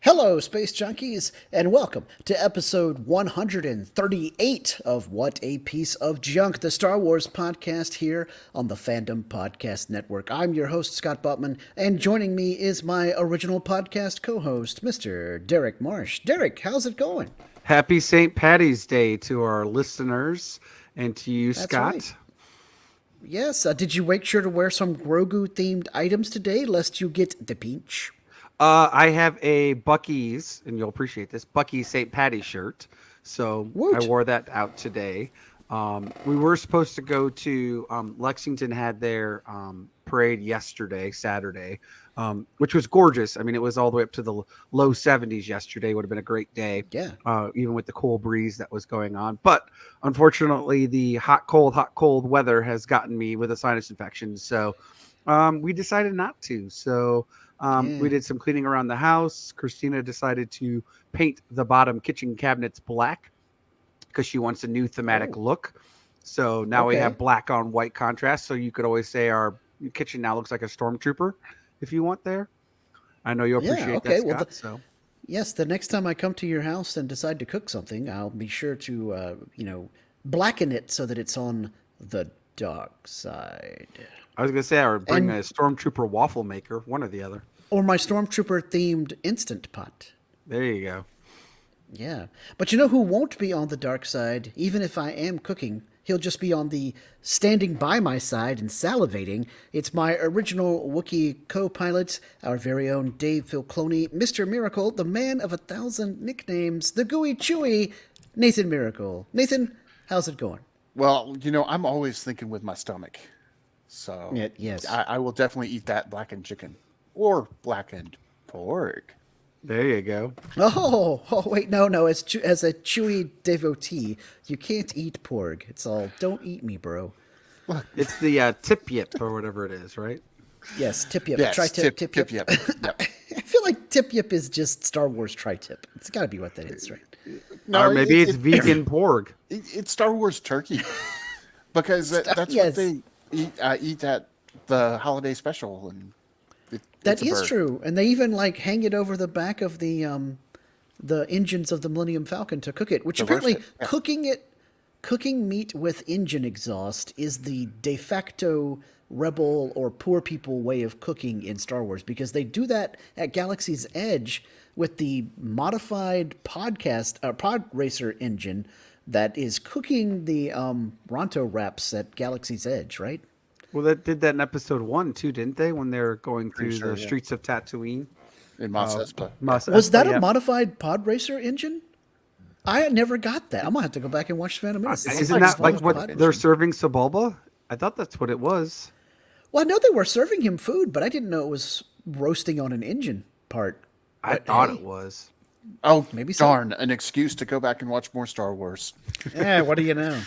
Hello, Space Junkies, and welcome to episode 138 of What a Piece of Junk, the Star Wars podcast here on the Fandom Podcast Network. I'm your host, Scott Butman, and joining me is my original podcast co-host, Mr. Derek Marsh. Derek, how's it going? Happy St. Patty's Day to our listeners and to you, That's Scott. right. Yes, did you make sure to wear some Grogu-themed items today, lest you get the pinch? I have a Buc-ee's, and you'll appreciate this, Buc-ee's St. Patty shirt. So Woot. I wore that out today. We were supposed to go to Lexington had their parade yesterday, Saturday, which was gorgeous. I mean, it was all the way up to the low 70s yesterday. Would have been a great day, Yeah. Even with the cool breeze that was going on. But unfortunately, the hot, cold weather has gotten me with a sinus infection. So we decided not to. So we did some cleaning around the house. Christina decided to paint the bottom kitchen cabinets black because she wants a new thematic look. So now we have black on white contrast. So you could always say our kitchen now looks like a stormtrooper if you want there. I know you'll appreciate that, Scott. So. Yes, the next time I come to your house and decide to cook something, I'll be sure to, blacken it so that it's on the dark side. I was going to say I would bring a stormtrooper waffle maker, one or the other. Or my stormtrooper-themed Instant Pot. There you go. Yeah. But you know who won't be on the dark side, even if I am cooking? He'll just be on the standing by my side and salivating. It's my original Wookiee co-pilot, our very own Dave Filcloni, Mr. Miracle, the man of 1,000 nicknames, the gooey chewy, Nathan Miracle. Nathan, how's it going? Well, I'm always thinking with my stomach. So yes. I will definitely eat that blackened chicken or blackened pork. There you go. Oh, wait, no. As a Chewy devotee, you can't eat porg. It's all, don't eat me, bro. It's the tip yip or whatever it is, right? Yes, tip yip. Yes, Tri-tip, tip yip. yip. Yep. I feel like tip yip is just Star Wars tri-tip. It's got to be what that is, right? No, or maybe it's vegan porg. It's Star Wars turkey. Because that's what they eat at the holiday special. And that is true. And they even hang it over the back of the engines of the Millennium Falcon to cook it, which apparently cooking meat with engine exhaust is the de facto rebel or poor people way of cooking in Star Wars, because they do that at Galaxy's Edge with the modified pod racer engine that is cooking the Ronto wraps at Galaxy's Edge, right? Well, that did that in episode 1 too, didn't they? When they were going through the streets of Tatooine. In Mos Espa. Was that a modified pod racer engine? I never got that. I'm gonna have to go back and watch Phantom Menace. Isn't that like what they're serving Sebulba? I thought that's what it was. Well, I know they were serving him food, but I didn't know it was roasting on an engine part. I thought it was. Oh, maybe darn! An excuse to go back and watch more Star Wars. Yeah, what do you know?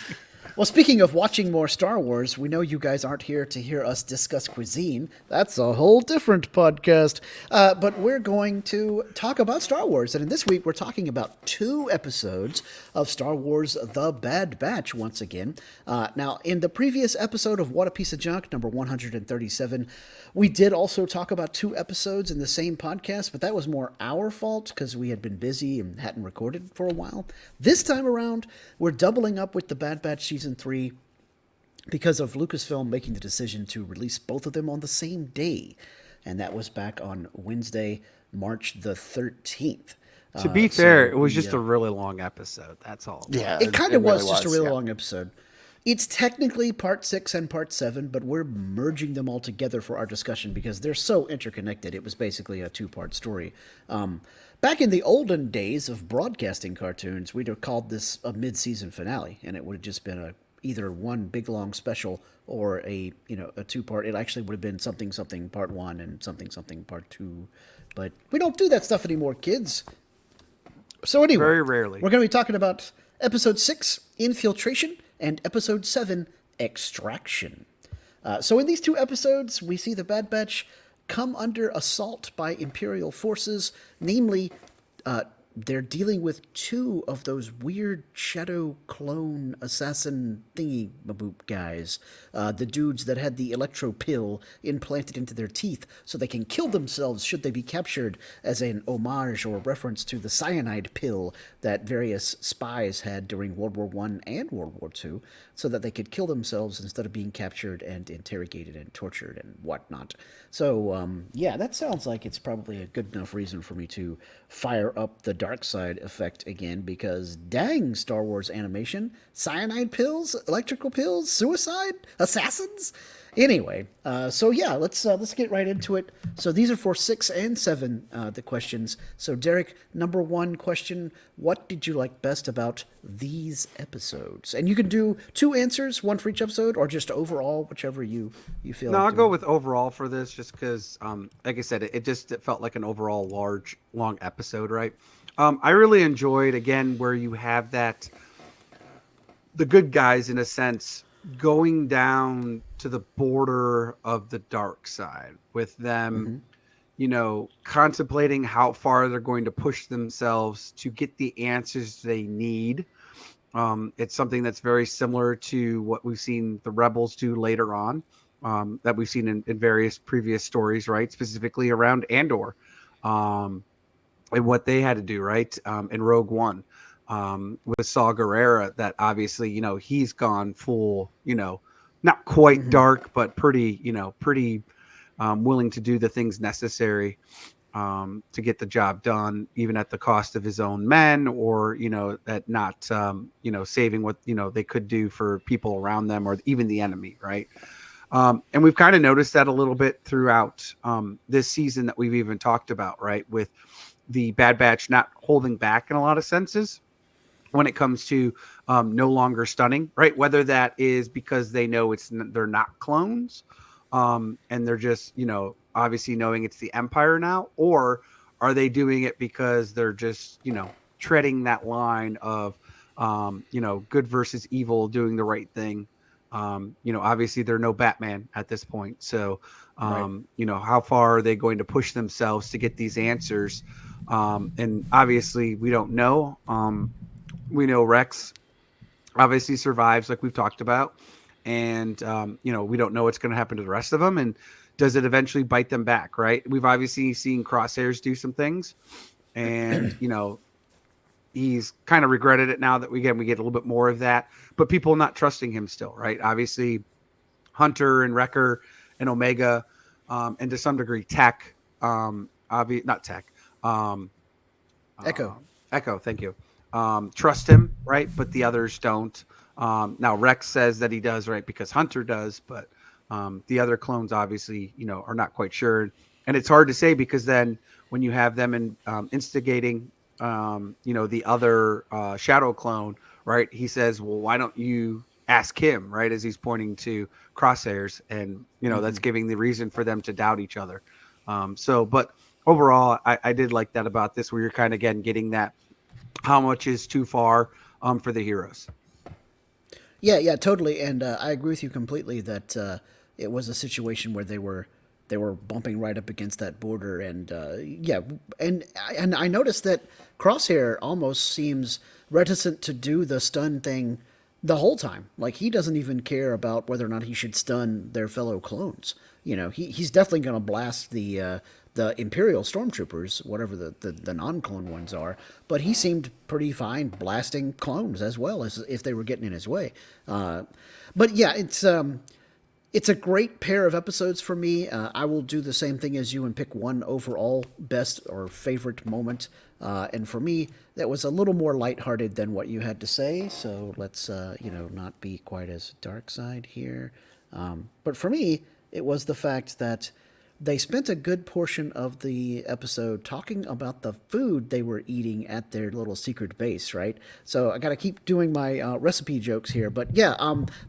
Well, speaking of watching more Star Wars, we know you guys aren't here to hear us discuss cuisine. That's a whole different podcast. But we're going to talk about Star Wars. And in this week, we're talking about 2 episodes of Star Wars The Bad Batch once again. Now, in the previous episode of What a Piece of Junk, number 137, we did also talk about 2 episodes in the same podcast, but that was more our fault because we had been busy and hadn't recorded for a while. This time around, we're doubling up with The Bad Batch Season 3 because of Lucasfilm making the decision to release both of them on the same day. And that was back on Wednesday, March the 13th. To be fair, it was just a really long episode. That's all. Yeah, it kind of was just a really long episode. It's technically part 6 and part 7, but we're merging them all together for our discussion because they're so interconnected. It was basically a 2-part story. Back in the olden days of broadcasting cartoons, we'd have called this a mid-season finale, and it would have just been either one big long special or a 2-part. It actually would have been something part 1 and something part 2. But we don't do that stuff anymore, kids. So anyway, very rarely. We're going to be talking about episode 6, Infiltration, and episode 7, Extraction. So in these 2 episodes, we see the Bad Batch come under assault by Imperial forces, namely they're dealing with two of those weird shadow clone assassin thingy maboop guys, the dudes that had the electro pill implanted into their teeth so they can kill themselves should they be captured, as an homage or reference to the cyanide pill that various spies had during World War I and World War II, so that they could kill themselves instead of being captured and interrogated and tortured and whatnot. So, yeah, that sounds like it's probably a good enough reason for me to fire up the dark side effect again, because dang, Star Wars animation, cyanide pills, electrical pills, suicide, assassins. Anyway, so yeah, let's get right into it. So these are for 6 and 7, the questions. So Derek, number 1 question: what did you like best about these episodes? And you can do 2 answers, 1 for each episode, or just overall, whichever you feel. No, like I'll doing. go with overall for this, just because, like I said, it felt like an overall long episode, right? I really enjoyed, again, where you have the good guys, in a sense, going down to the border of the dark side, with them, contemplating how far they're going to push themselves to get the answers they need. It's something that's very similar to what we've seen the rebels do later on, that we've seen in various previous stories, right? Specifically around Andor, and what they had to do, right? In Rogue One, with Saw Gerrera, that obviously, he's gone full, not quite dark, but pretty willing to do the things necessary to get the job done, even at the cost of his own men, or, at not, saving what, they could do for people around them, or even the enemy, right? And we've kind of noticed that a little bit throughout this season that we've even talked about, right? With the Bad Batch not holding back in a lot of senses when it comes to no longer stunning, right? Whether that is because they know they're not clones, and they're just, obviously knowing it's the Empire now, or are they doing it because they're just, treading that line of, good versus evil, doing the right thing. Obviously they're no Batman at this point. So, Right. how far are they going to push themselves to get these answers? And obviously we don't know. We know Rex obviously survives, like we've talked about. And, we don't know what's going to happen to the rest of them. And does it eventually bite them back, right? We've obviously seen Crosshairs do some things. And, he's kind of regretted it now that we get a little bit more of that. But people not trusting him still, right? Obviously, Hunter and Wrecker and Omega, and to some degree Tech, not Tech, Echo. Echo, thank you. Trust him, right? But the others don't. Now Rex says that he does, right? Because Hunter does, but the other clones obviously, are not quite sure. And it's hard to say, because then when you have them instigating, the other shadow clone, right? He says, well, why don't you ask him, right? As he's pointing to Crosshairs, and, that's giving the reason for them to doubt each other. But overall, I did like that about this, where you're kind of, again, getting that how much is too far for the heroes. Yeah, totally, and I agree with you completely that it was a situation where they were bumping right up against that border, and and I noticed that Crosshair almost seems reticent to do the stun thing the whole time. Like, he doesn't even care about whether or not he should stun their fellow clones. He's definitely going to blast the Imperial stormtroopers, whatever the non-clone ones are. But he seemed pretty fine blasting clones as well, as if they were getting in his way. But yeah, it's a great pair of episodes for me. I will do the same thing as you and pick one overall best or favorite moment. And for me, that was a little more lighthearted than what you had to say. So let's, not be quite as dark side here. But for me, it was the fact that they spent a good portion of the episode talking about the food they were eating at their little secret base, right? So I got to keep doing my recipe jokes here. But yeah,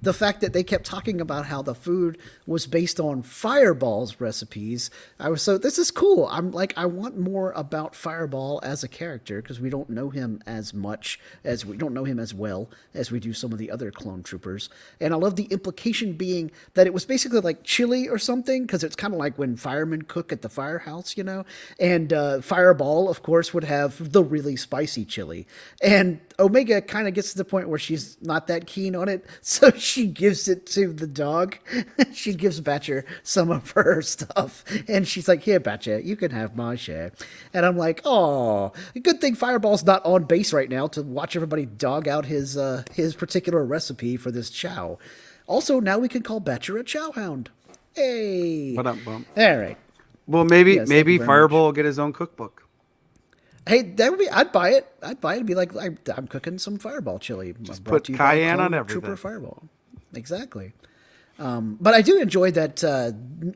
the fact that they kept talking about how the food was based on Fireball's recipes, this is cool. I'm like, I want more about Fireball as a character, because we don't know him as well as we do some of the other clone troopers. And I love the implication being that it was basically like chili or something, because it's kind of like when firemen cook at the firehouse, you know? And Fireball, of course, would have the really spicy chili. And Omega kind of gets to the point where she's not that keen on it, so she gives it to the dog. She gives Batcher some of her stuff, and she's like, "Here, Batcher, you can have my share." And I'm like, "Oh, good thing Fireball's not on base right now to watch everybody dog out his particular recipe for this chow." Also, now we can call Batcher a chow hound. Hey, What up, bump? all right. Well, maybe Yes, thank you very Fireball much. will get his own cookbook. Hey, that would be. I'd buy it. I'd buy it. It'd be like I'm cooking some Fireball chili. Just Brought put to you by cayenne on Clone everything. Trooper Fireball. Exactly. But I do enjoy that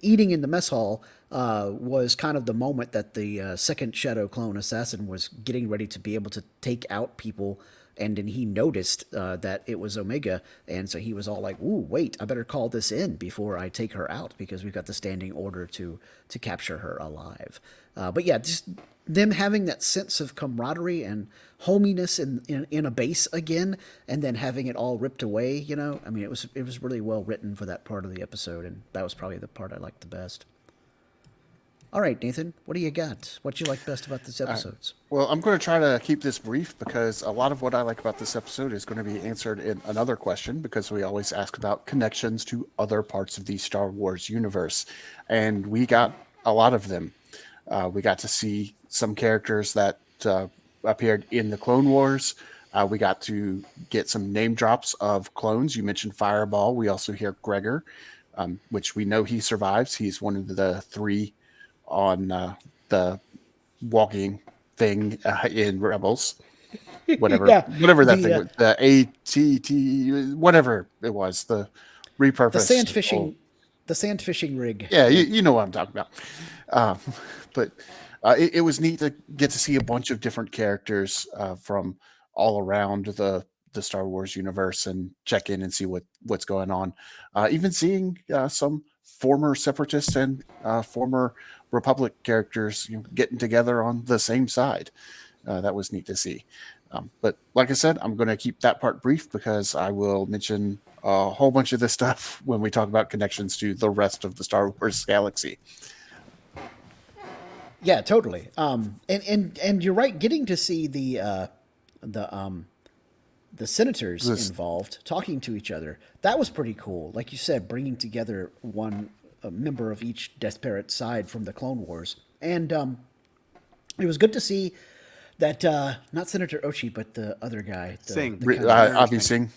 eating in the mess hall was kind of the moment that the second Shadow clone assassin was getting ready to be able to take out people, and then he noticed that it was Omega, and so he was all like, "Ooh, wait, I better call this in before I take her out because we've got the standing order to capture her alive." But yeah, just them having that sense of camaraderie and hominess in a base again, and then having it all ripped away. You know, I mean, it was really well written for that part of the episode, and that was probably the part I liked the best. All right, Nathan, what do you got? What you like best about these episodes? Well, I'm going to try to keep this brief because a lot of what I like about this episode is going to be answered in another question, because we always ask about connections to other parts of the Star Wars universe. And we got a lot of them. We got to see some characters that appeared in the Clone Wars. We got to get some name drops of clones. You mentioned Fireball. We also hear Gregor, which we know he survives. He's one of the 3 on the walking thing in Rebels, whatever that thing was, the ATT, whatever it was, the repurposed the sand fishing rig. Yeah, you know what I'm talking about. But it was neat to get to see a bunch of different characters from all around the Star Wars universe and check in and see what's going on. Even seeing some former Separatists and former Republic characters getting together on the same side. That was neat to see. But like I said, I'm going to keep that part brief because I will mention a whole bunch of this stuff when we talk about connections to the rest of the Star Wars galaxy. Yeah, totally. And you're right. Getting to see the senators involved talking to each other, that was pretty cool. Like you said, bringing together a member of each desperate side from the Clone Wars, and it was good to see that not Senator Ochi, but the other guy, Singh, Avi Singh.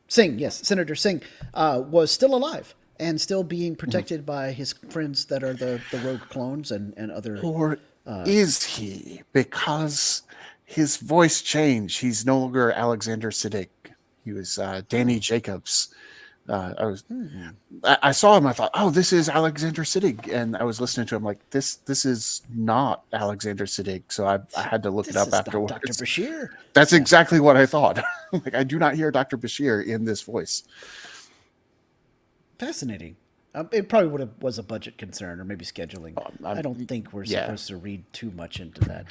Singh, yes, Senator Singh was still alive and still being protected by his friends that are the rogue clones and other. Or is he? Because his voice changed. He's no longer Alexander Siddig. He was Danny Jacobs. I saw him. I thought, oh, this is Alexander Siddig, and I was listening to him like this is not Alexander Siddig. So I had to look it up afterwards. Dr. Bashir. That's exactly what I thought. Like, I do not hear Dr. Bashir in this voice. Fascinating. It probably was a budget concern or maybe scheduling. I don't think we're supposed to read too much into that.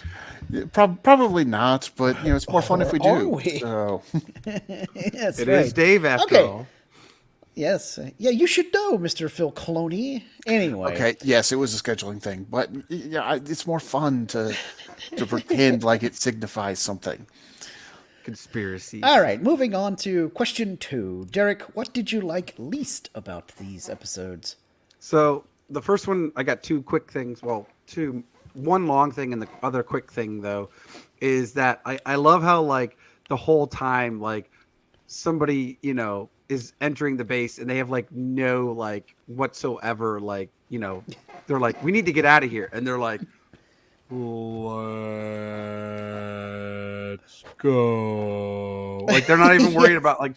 Probably not, but it's more fun if we do. So. Yes, it is Dave after all. Yes. Yeah, you should know, Mr. Phil Cloney. Anyway. Okay, yes, it was a scheduling thing, but yeah, it's more fun to pretend like it signifies something. Conspiracy. All right, moving on to question 2. Derek, what did you like least about these episodes? So the first one, I got 2 quick things. Well, one long thing and the other quick thing, though, is that I love how, like, the whole time, like, somebody, is entering the base and they have like no like whatsoever like they're like, we need to get out of here, and they're like, let's go. Like, they're not even worried about like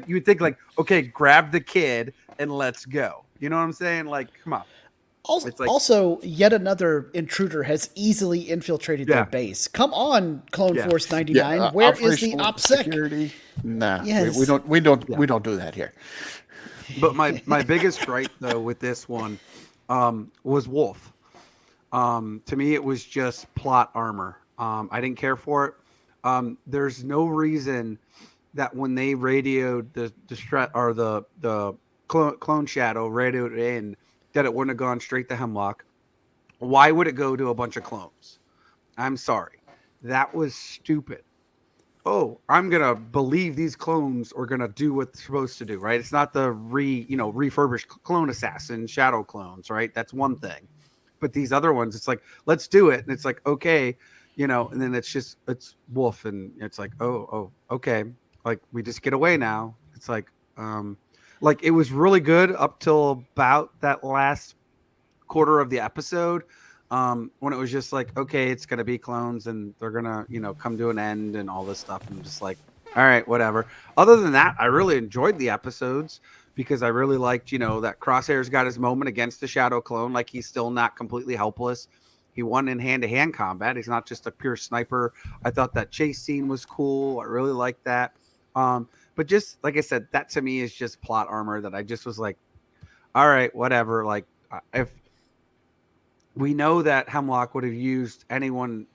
you would think like, okay, grab the kid and let's go. You know what I'm saying? Like, come on. Also, yet another intruder has easily infiltrated their base. Come on, Clone Force 99. Where is the OPSEC? Security? Nah, we don't do that here. But my biggest gripe though with this one was Wolf. To me, it was just plot armor. I didn't care for it. There's no reason that when they radioed the clone shadow radioed in, that it wouldn't have gone straight to Hemlock. Why would it go to a bunch of clones? I'm sorry. That was stupid. Oh, I'm going to believe these clones are going to do what they're supposed to do, right? It's not the refurbished clone assassin shadow clones, right? That's one thing. But these other ones, it's like, let's do it. And it's like, okay, and then it's Wolf. And it's like, oh, okay. Like, we just get away now. It's like it was really good up till about that last quarter of the episode. When it was just like, okay, it's gonna be clones and they're gonna, come to an end and all this stuff. And I'm just like, all right, whatever. Other than that, I really enjoyed the episodes because I really liked, that Crosshair's got his moment against the shadow clone. Like, he's still not completely helpless. He won in hand-to-hand combat. He's not just a pure sniper. I thought that chase scene was cool. I really liked that. But just like I said, that to me is just plot armor that I just was like, all right, whatever. Like, if we know that Hemlock would have used anyone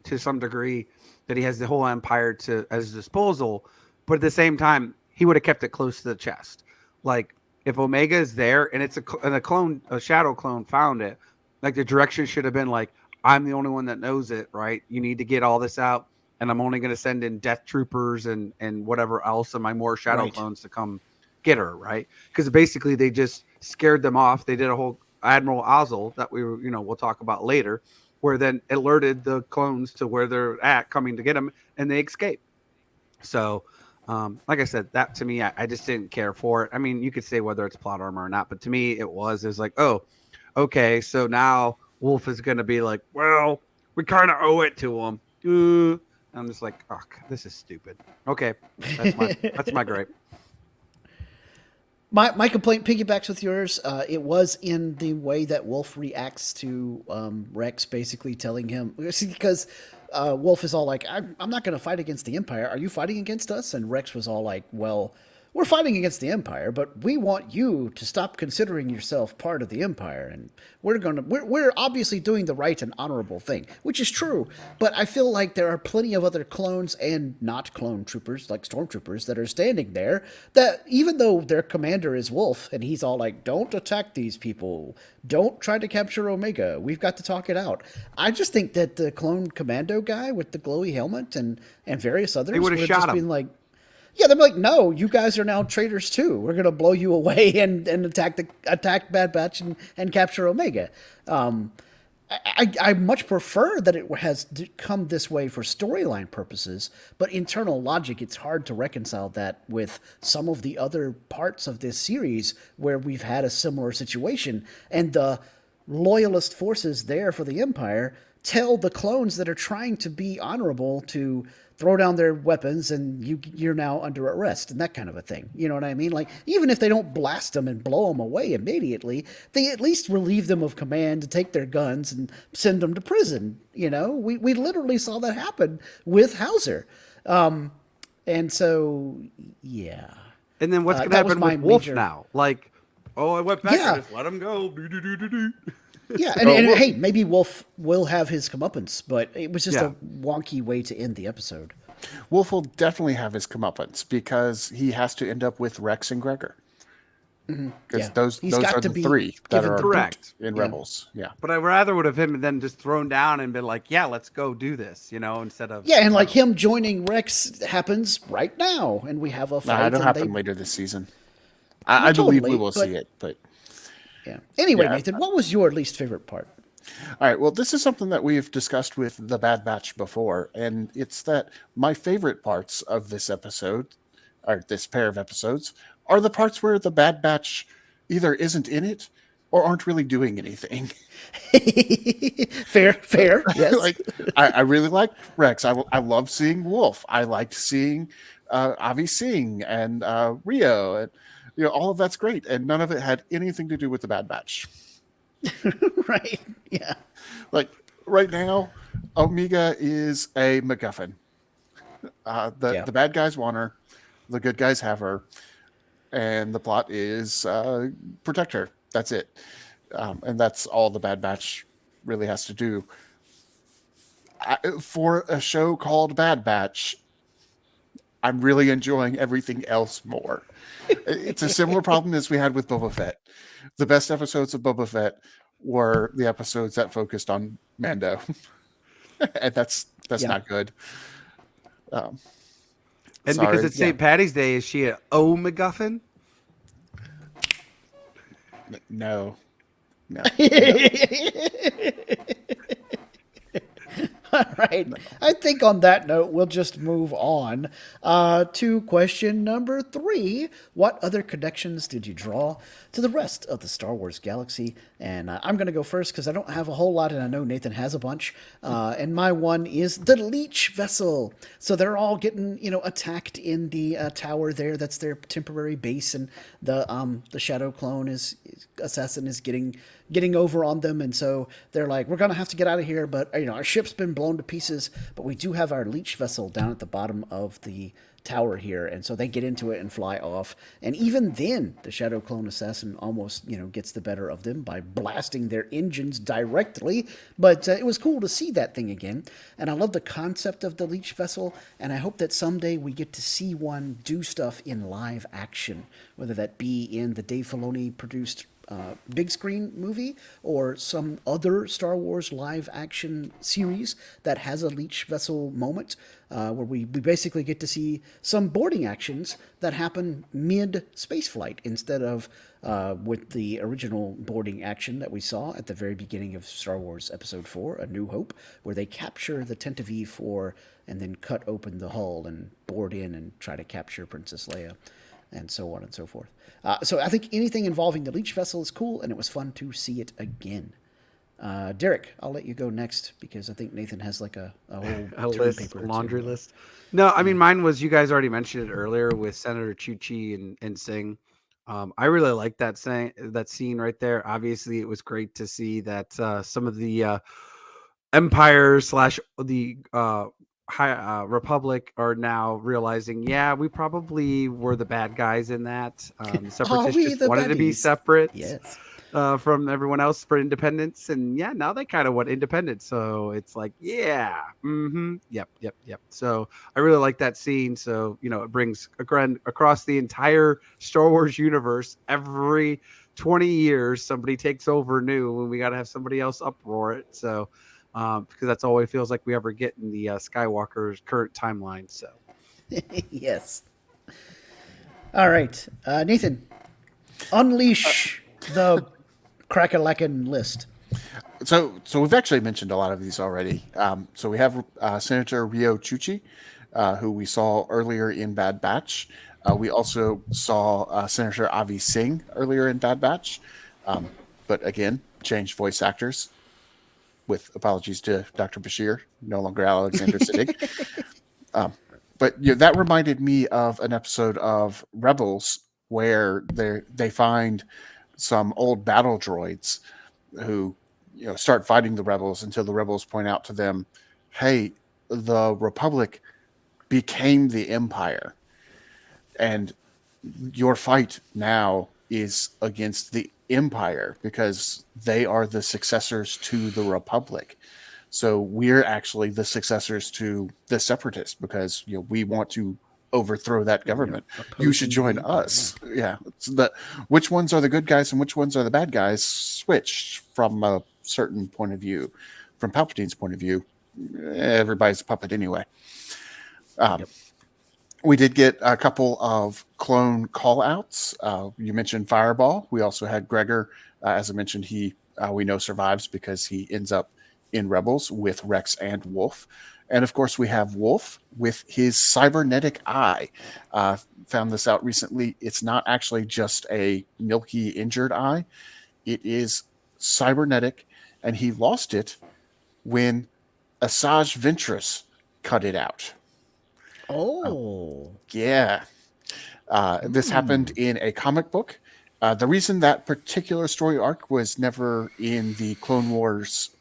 to some degree, that he has the whole empire at his disposal, but at the same time, he would have kept it close to the chest. Like, if Omega is there and it's a shadow clone found it, like, the direction should have been like, I'm the only one that knows it, right? You need to get all this out, and I'm only going to send in death troopers and whatever else and my more shadow clones to come get her, right? Because basically they just scared them off. They did a whole Admiral Ozzel that we'll talk about later, where then alerted the clones to where they're at, coming to get them, and they escape. So, like I said, that to me, I just didn't care for it. I mean, you could say whether it's plot armor or not, but to me, it was like, oh, okay, so now Wolf is going to be like, well, we kind of owe it to him. I'm just like, oh, this is stupid. Okay, that's my gripe. My complaint piggybacks with yours. It was in the way that Wolf reacts to Rex basically telling him, because Wolf is all like, I'm not going to fight against the Empire. Are you fighting against us? And Rex was all like, well, we're fighting against the Empire, but we want you to stop considering yourself part of the Empire, and we're obviously doing the right and honorable thing, which is true. But I feel like there are plenty of other clones and not clone troopers, like stormtroopers, that are standing there that, even though their commander is Wolf, and he's all like, don't attack these people, don't try to capture Omega, we've got to talk it out. I just think that the clone commando guy with the glowy helmet and various others would have just him. been like, yeah, they're like, no, you guys are now traitors too. We're gonna blow you away and attack Bad Batch and capture Omega. I much prefer that it has come this way for storyline purposes, but internal logic, it's hard to reconcile that with some of the other parts of this series where we've had a similar situation, and the loyalist forces there for the Empire tell the clones that are trying to be honorable to throw down their weapons and you're now under arrest and that kind of a thing. You know what I mean? Like, even if they don't blast them and blow them away immediately, they at least relieve them of command to take their guns and send them to prison. We literally saw that happen with Hauser. And so, yeah. And then what's going to happen with Wolf now? Like, oh, I went back and just let him go. Yeah, and hey, maybe Wolf will have his comeuppance, but it was just a wonky way to end the episode. Wolf will definitely have his comeuppance because he has to end up with Rex and Gregor. Because those are the three that are correct in Rebels. Yeah, but I rather would have him then just thrown down and been like, "Yeah, let's go do this," instead of and like him joining Rex happens right now, and we have a fight. No, it'll happen later this season. I believe we will see it, but. Yeah. Anyway, Nathan, what was your least favorite part? All right. Well, this is something that we've discussed with the Bad Batch before, and it's that my favorite parts of this episode, or this pair of episodes, are the parts where the Bad Batch either isn't in it or aren't really doing anything. Fair. Yes. Like, I really liked Rex. I love seeing Wolf. I liked seeing Avi Singh and Rio and. All of that's great, and none of it had anything to do with the Bad Batch. Right, yeah. Like, right now, Omega is a MacGuffin. The bad guys want her, the good guys have her, and the plot is protect her. That's it. And that's all the Bad Batch really has to do. For a show called Bad Batch, I'm really enjoying everything else more. It's a similar problem as we had with Boba Fett. The best episodes of Boba Fett were the episodes that focused on Mando, and that's Yeah. not good. And because Sorry. it's St. Patty's Day, is she an O MacGuffin? No. No. All right. I think on that note, we'll just move on to question number 3. What other connections did you draw to the rest of the Star Wars galaxy? And I'm going to go first because I don't have a whole lot, and I know Nathan has a bunch. And my one is the Leech Vessel. So they're all getting, attacked in the tower there. That's their temporary base, and the Shadow Clone assassin is getting over on them, and so they're like, we're gonna have to get out of here, but our ship's been blown to pieces, but we do have our leech vessel down at the bottom of the tower here, and so they get into it and fly off. And even then, the Shadow Clone assassin almost gets the better of them by blasting their engines directly. But it was cool to see that thing again, and I love the concept of the leech vessel, and I hope that someday we get to see one do stuff in live action, whether that be in the Dave Filoni produced big screen movie or some other Star Wars live action series that has a leech vessel moment, where we basically get to see some boarding actions that happen mid space flight instead of with the original boarding action that we saw at the very beginning of Star Wars Episode 4, A New Hope, where they capture the Tantive V4 and then cut open the hull and board in and try to capture Princess Leia, and so on and so forth. So I think anything involving the leech vessel is cool, and it was fun to see it again. Derek, I'll let you go next because I think Nathan has like a whole list, laundry list. No, I mean mine was, you guys already mentioned it earlier with Senator Chuchi and Singh. I really like that scene right there. Obviously, it was great to see that some of the Empire / the Republic are now realizing, yeah, we probably were the bad guys in that. The Separatists we just the wanted to be baddies? separate Yes. from everyone else for independence. And yeah, now they kind of want independence. So it's like, yeah, yep. So I really like that scene. So, it brings across the entire Star Wars universe. Every 20 years, somebody takes over new, and we got to have somebody else uproar it. So, because that's all it feels like we ever get in the Skywalker's current timeline. So, Yes. All right, Nathan, unleash the crack-a-lackin' list. So we've actually mentioned a lot of these already. So we have Senator Rio Chuchi, who we saw earlier in Bad Batch. We also saw Senator Avi Singh earlier in Bad Batch. But again, changed voice actors, with apologies to Dr. Bashir, no longer Alexander Siddig. But that reminded me of an episode of Rebels where they find some old battle droids who start fighting the rebels until the rebels point out to them, hey, the Republic became the Empire, and your fight now is against the Empire because they are the successors to the Republic. So we're actually the successors to the Separatists because we want to overthrow that government. You should join us. Yeah. So which ones are the good guys and which ones are the bad guys switch from a certain point of view. From Palpatine's point of view, everybody's a puppet anyway. We did get a couple of clone call-outs. You mentioned Fireball. We also had Gregor. As I mentioned, he we know survives because he ends up in Rebels with Rex and Wolf. And of course, we have Wolf with his cybernetic eye. Found this out recently. It's not actually just a milky injured eye. It is cybernetic, and he lost it when Asajj Ventress cut it out. Oh. Yeah. This happened in a comic book. The reason that particular story arc was never in the Clone Wars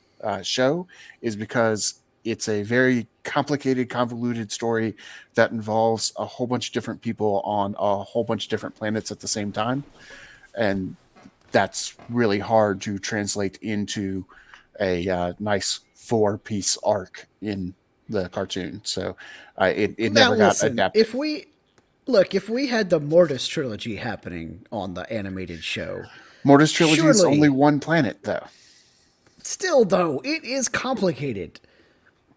show is because it's a very complicated, convoluted story that involves a whole bunch of different people on a whole bunch of different planets at the same time. And that's really hard to translate into a nice 4-piece arc in the cartoon. So it Now never got listen, adapted. if we had the Mortis trilogy happening on the animated show, Mortis trilogy is only surely, one planet, though. still though, it is complicated.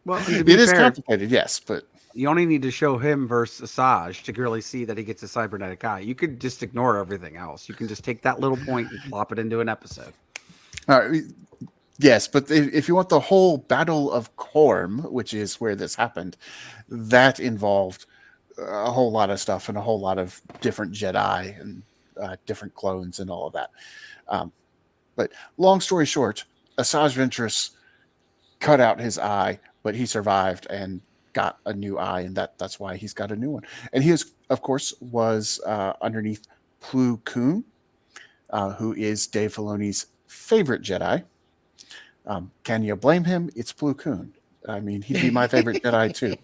Well, and to It be is fair, complicated, yes, but you only need to show him versus Asajj to really see that he gets a cybernetic eye. You could just ignore everything else. You can just take that little point and plop it into an episode. yes, but if you want the whole Battle of Korm, which is where this happened, that involved a whole lot of stuff and a whole lot of different Jedi and different clones and all of that. But long story short, Asajj Ventress cut out his eye, but he survived and got a new eye, and that's why he's got a new one. And he is, of course, was underneath Plo Koon, who is Dave Filoni's favorite Jedi. Can you blame him? It's Plo Koon. I mean, he'd be my favorite Jedi too.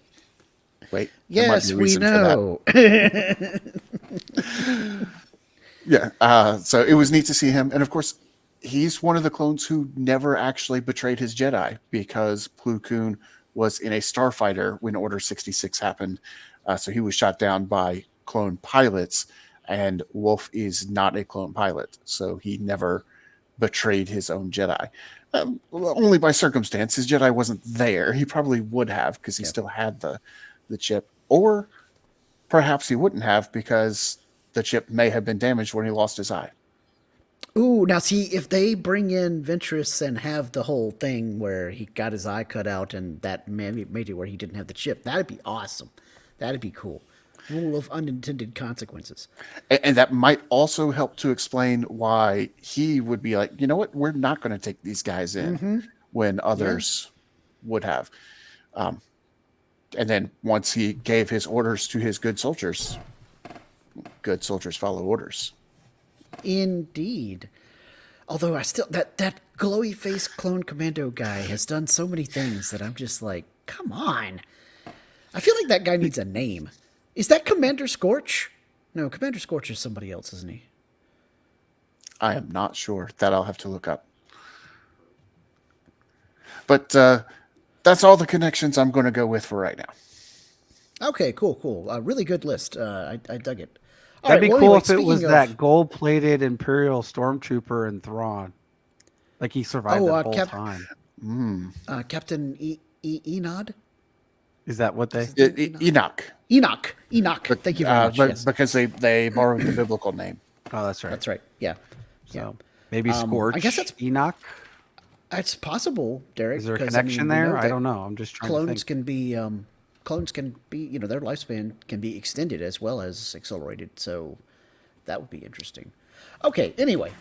Wait, Yes, we know. Yeah. So it was neat to see him, and of course, he's one of the clones who never actually betrayed his Jedi because Plo Koon was in a starfighter when Order 66 happened. So he was shot down by clone pilots, and Wolf is not a clone pilot, so he never betrayed his own Jedi. Only by circumstance. His Jedi wasn't there. He probably would have because he still had the chip, or perhaps he wouldn't have because the chip may have been damaged when he lost his eye. Ooh, now see, if they bring in Ventress and have the whole thing where he got his eye cut out and that made it where he didn't have the chip, that'd be awesome. That'd be cool. Rule of unintended consequences. And that might also help to explain why he would be like, you know what, we're not going to take these guys in when others would have. And then once he gave his orders to his good soldiers follow orders. Indeed. Although I still that glowy face clone commando guy has done so many things that I'm just like, come on. I feel like that guy needs a name. Is that Commander Scorch? No, Commander Scorch is somebody else, isn't he? I am not sure. That I'll have to look up. But that's all the connections I'm going to go with for right now. Okay, cool. Really good list. I dug it. That'd be cool if it was that gold-plated Imperial Stormtrooper in Thrawn. Like he survived the whole time. Captain Enod? Is that what they... Enoch. Thank you very much. Yes. Because they borrowed the biblical name. Oh, that's right. That's right. Yeah. So maybe Scorch. I guess that's Enoch. It's possible, Derek. Is there a connection there? I don't know. I'm just trying to think. Clones can be, their lifespan can be extended as well as accelerated. So that would be interesting. Okay. Anyway,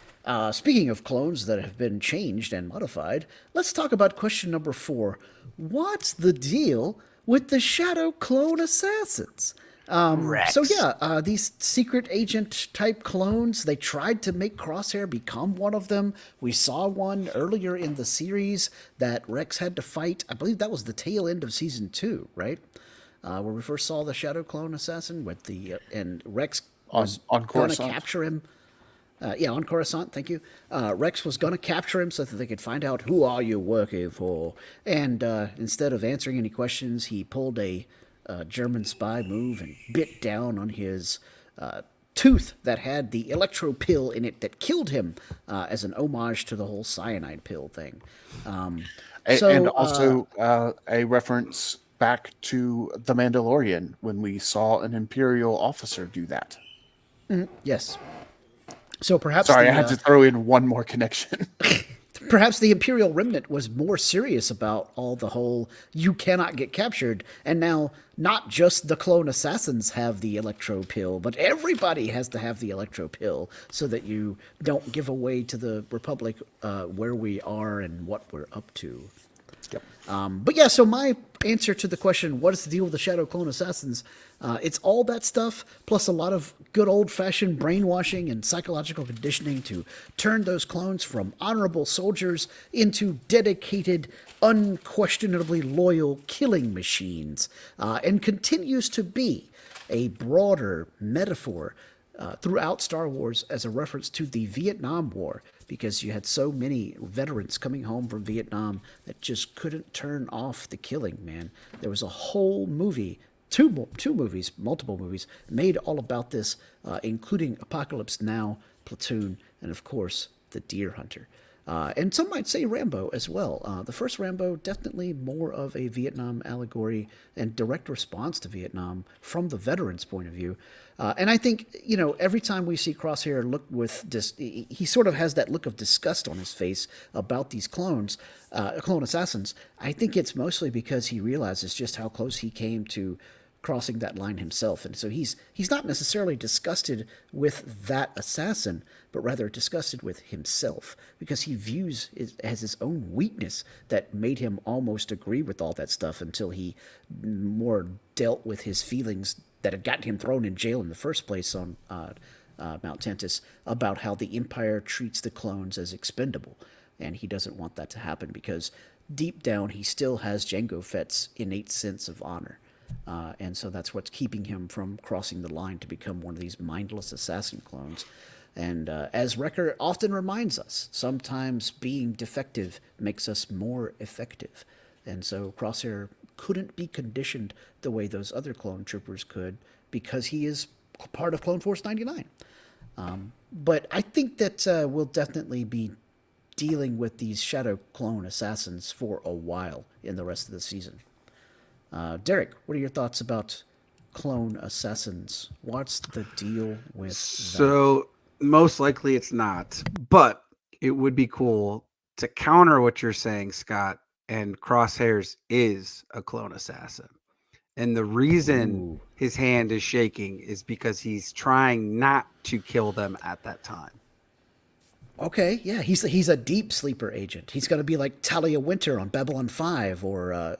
speaking of clones that have been changed and modified, let's talk about question number 4. What's the deal with the shadow clone assassins? So yeah, these secret agent type clones, they tried to make Crosshair become one of them. We saw one earlier in the series that Rex had to fight. I believe that was the tail end of season 2, right? Where we first saw the shadow clone assassin with the and Rex was going to capture him. On Coruscant, thank you. Rex was going to capture him so that they could find out who are you working for. And instead of answering any questions, he pulled a German spy move and bit down on his tooth that had the electro pill in it that killed him as an homage to the whole cyanide pill thing. And also a reference back to The Mandalorian when we saw an Imperial officer do that. Yes. So perhaps... Sorry, I had to throw in one more connection. Perhaps the Imperial Remnant was more serious about all the whole you cannot get captured, and now not just the clone assassins have the electro pill, but everybody has to have the electro pill so that you don't give away to the Republic where we are and what we're up to. Yep. But yeah, so my answer to the question, what is the deal with the Shadow Clone Assassins? It's all that stuff, plus a lot of good old-fashioned brainwashing and psychological conditioning to turn those clones from honorable soldiers into dedicated, unquestionably loyal killing machines, and continues to be a broader metaphor throughout Star Wars as a reference to the Vietnam War, because you had so many veterans coming home from Vietnam that just couldn't turn off the killing, man. There was a whole movie, multiple movies made all about this, including Apocalypse Now, Platoon, and of course, The Deer Hunter. And some might say Rambo as well. The first Rambo, definitely more of a Vietnam allegory and direct response to Vietnam from the veterans' point of view. And I think, every time we see Crosshair look with he sort of has that look of disgust on his face about these clone assassins. I think it's mostly because he realizes just how close he came to crossing that line himself. And so he's not necessarily disgusted with that assassin, but rather disgusted with himself, because he views it as his own weakness that made him almost agree with all that stuff until he more dealt with his feelings that had gotten him thrown in jail in the first place on Mount Tantiss, about how the Empire treats the clones as expendable. And he doesn't want that to happen, because deep down he still has Jango Fett's innate sense of honor. And so that's what's keeping him from crossing the line to become one of these mindless assassin clones. And as Wrecker often reminds us, sometimes being defective makes us more effective. And so Crosshair couldn't be conditioned the way those other clone troopers could, because he is part of Clone Force 99. But I think that we'll definitely be dealing with these shadow clone assassins for a while in the rest of the season. Derek, what are your thoughts about clone assassins? What's the deal with So, most likely it's not, but it would be cool to counter what you're saying, Scott, and Crosshairs is a clone assassin. And the reason his hand is shaking is because he's trying not to kill them at that time. Okay, yeah, he's a deep sleeper agent. He's going to be like Talia Winter on Babylon 5, or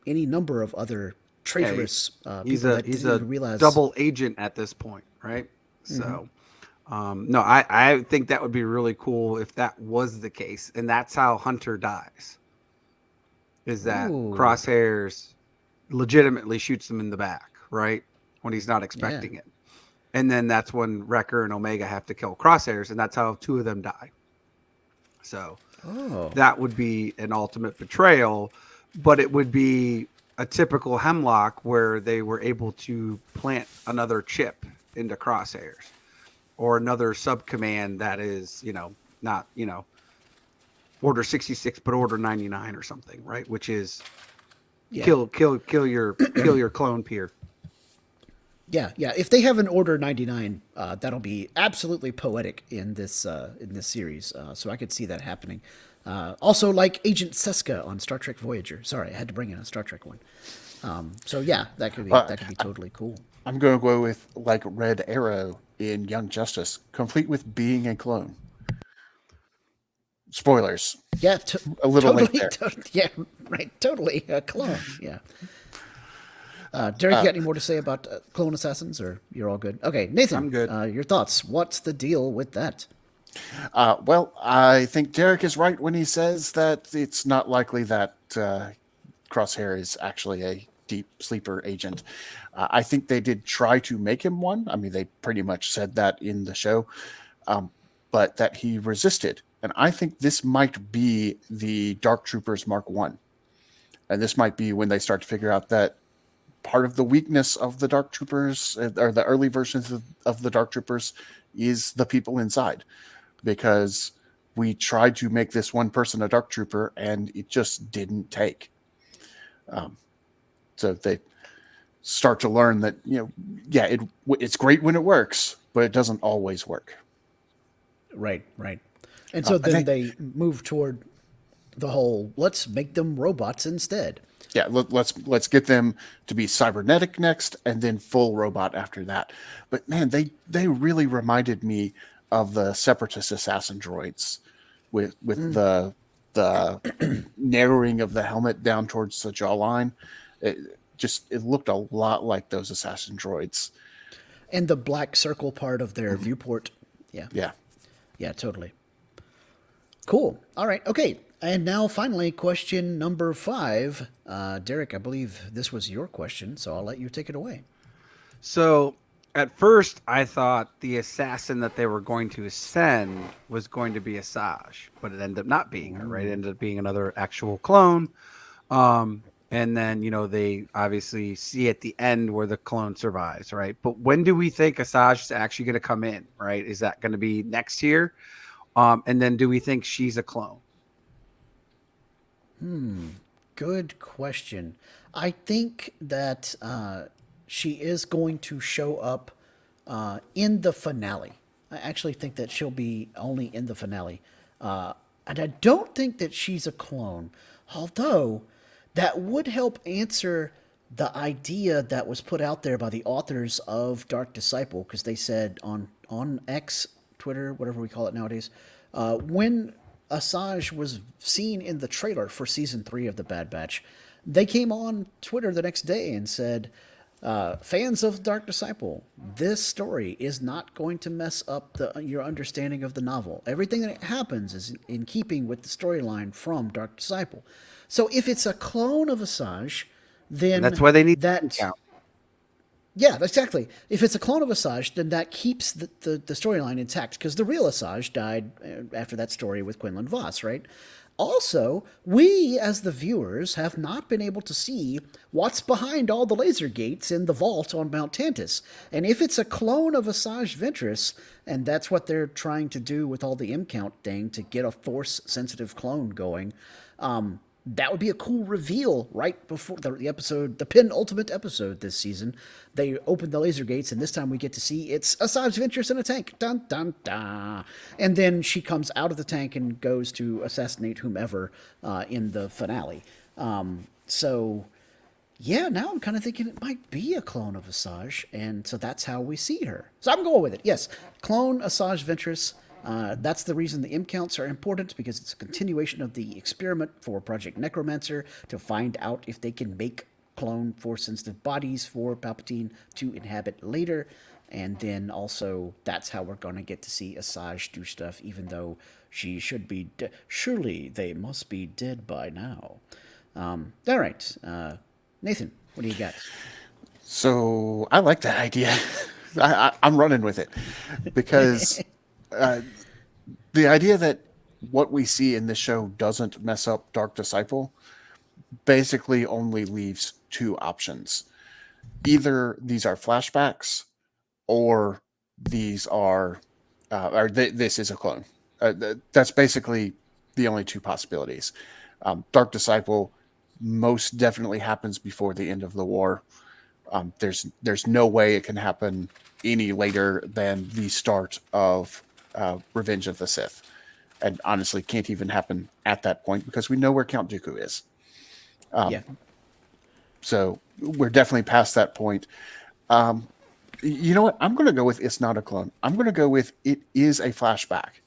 any number of other traitorous he's people a that he's didn't a even realize. double agent at this point, right? So, no, I think that would be really cool if that was the case, and that's how Hunter dies. Is that Crosshairs legitimately shoots him in the back, right, when he's not expecting it. And then that's when Wrecker and Omega have to kill Crosshairs, and that's how two of them die. So that would be an ultimate betrayal, but it would be a typical Hemlock where they were able to plant another chip into Crosshairs, or another subcommand that is, not, Order 66, but Order 99 or something, right? Which is kill your clone peer. Yeah. If they have an Order 99, that'll be absolutely poetic in this series. So I could see that happening. Also, like Agent Seska on Star Trek Voyager. Sorry, I had to bring in a Star Trek one. So yeah, that could be totally cool. I'm going to go with like Red Arrow in Young Justice, complete with being a clone. Spoilers. Yeah, a little totally, late there. yeah, right. Totally a clone. Yeah. Derek, you got any more to say about clone assassins, or you're all good? Okay, Nathan, I'm good. Your thoughts? What's the deal with that? Well, I think Derek is right when he says that it's not likely that Crosshair is actually a deep sleeper agent. I think they did try to make him one. I mean, they pretty much said that in the show, but that he resisted. And I think this might be the Dark Troopers Mark 1. And this might be when they start to figure out that part of the weakness of the Dark Troopers, or the early versions of the Dark Troopers, is the people inside. Because we tried to make this one person a Dark Trooper, and it just didn't take. So they start to learn that, it's great when it works, but it doesn't always work. Right. And so then they move toward the whole, let's make them robots instead. Yeah, let's get them to be cybernetic next, and then full robot after that. But man, they really reminded me of the Separatist assassin droids, with the narrowing of the helmet down towards the jawline. It looked a lot like those assassin droids. And the black circle part of their viewport. Yeah, totally. Cool. All right. Okay. And now finally, question number 5. Derek, I believe this was your question, so I'll let you take it away. So At first, I thought the assassin that they were going to send was going to be Asajj, but it ended up not being her, right? It ended up being another actual clone. And then, they obviously see at the end where the clone survives, right? But when do we think Asajj is actually going to come in, right? Is that going to be next year? And then do we think she's a clone? Good question. I think that she is going to show up in the finale. I actually think that she'll be only in the finale. And I don't think that she's a clone, although that would help answer the idea that was put out there by the authors of Dark Disciple, because they said on X, Twitter, whatever we call it nowadays, when Asajj was seen in the trailer for season 3 of The Bad Batch, they came on Twitter the next day and said, fans of Dark Disciple, this story is not going to mess up your understanding of the novel. Everything that happens is in keeping with the storyline from Dark Disciple. So if it's a clone of Asajj, then And that's why they need that count. yeah, exactly. If it's a clone of Asajj, then that keeps the storyline intact, because the real Asajj died after that story with Quinlan Voss, right? Also, we as the viewers have not been able to see what's behind all the laser gates in the vault on Mount Tantiss. And if it's a clone of Asajj Ventress, and that's what they're trying to do with all the M count thing to get a force-sensitive clone going, that would be a cool reveal right before the episode, the penultimate episode this season. They open the laser gates, and this time we get to see it's Asajj Ventress in a tank. Dun, dun, dun. And then she comes out of the tank and goes to assassinate whomever in the finale. So, yeah, now I'm kind of thinking it might be a clone of Asajj, and so that's how we see her. So I'm going with it. Yes, clone Asajj Ventress. That's the reason the M counts are important, because it's a continuation of the experiment for Project Necromancer to find out if they can make clone force-sensitive bodies for Palpatine to inhabit later. And then also, that's how we're going to get to see Asajj do stuff, even though she should be surely they must be dead by now. All right. Nathan, what do you got? So I like that idea. I'm running with it because the idea that what we see in this show doesn't mess up Dark Disciple basically only leaves two options. Either these are flashbacks, or these are, this is a clone. That's basically the only two possibilities. Dark Disciple most definitely happens before the end of the war. There's no way it can happen any later than the start of Revenge of the Sith, and honestly can't even happen at that point because we know where Count Dooku is. Yeah. So we're definitely past that point. You know what? I'm going to go with it's not a clone. I'm going to go with it is a flashback.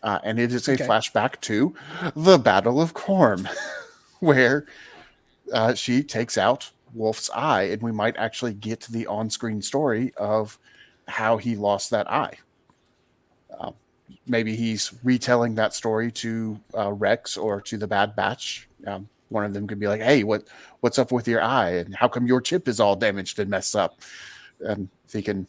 And it is a flashback to the Battle of Korm, where she takes out Wolf's eye, and we might actually get to the on-screen story of how he lost that eye. Maybe he's retelling that story to Rex or to the Bad Batch. One of them could be like, "Hey, what's up with your eye? And how come your chip is all damaged and messed up?" And if he can,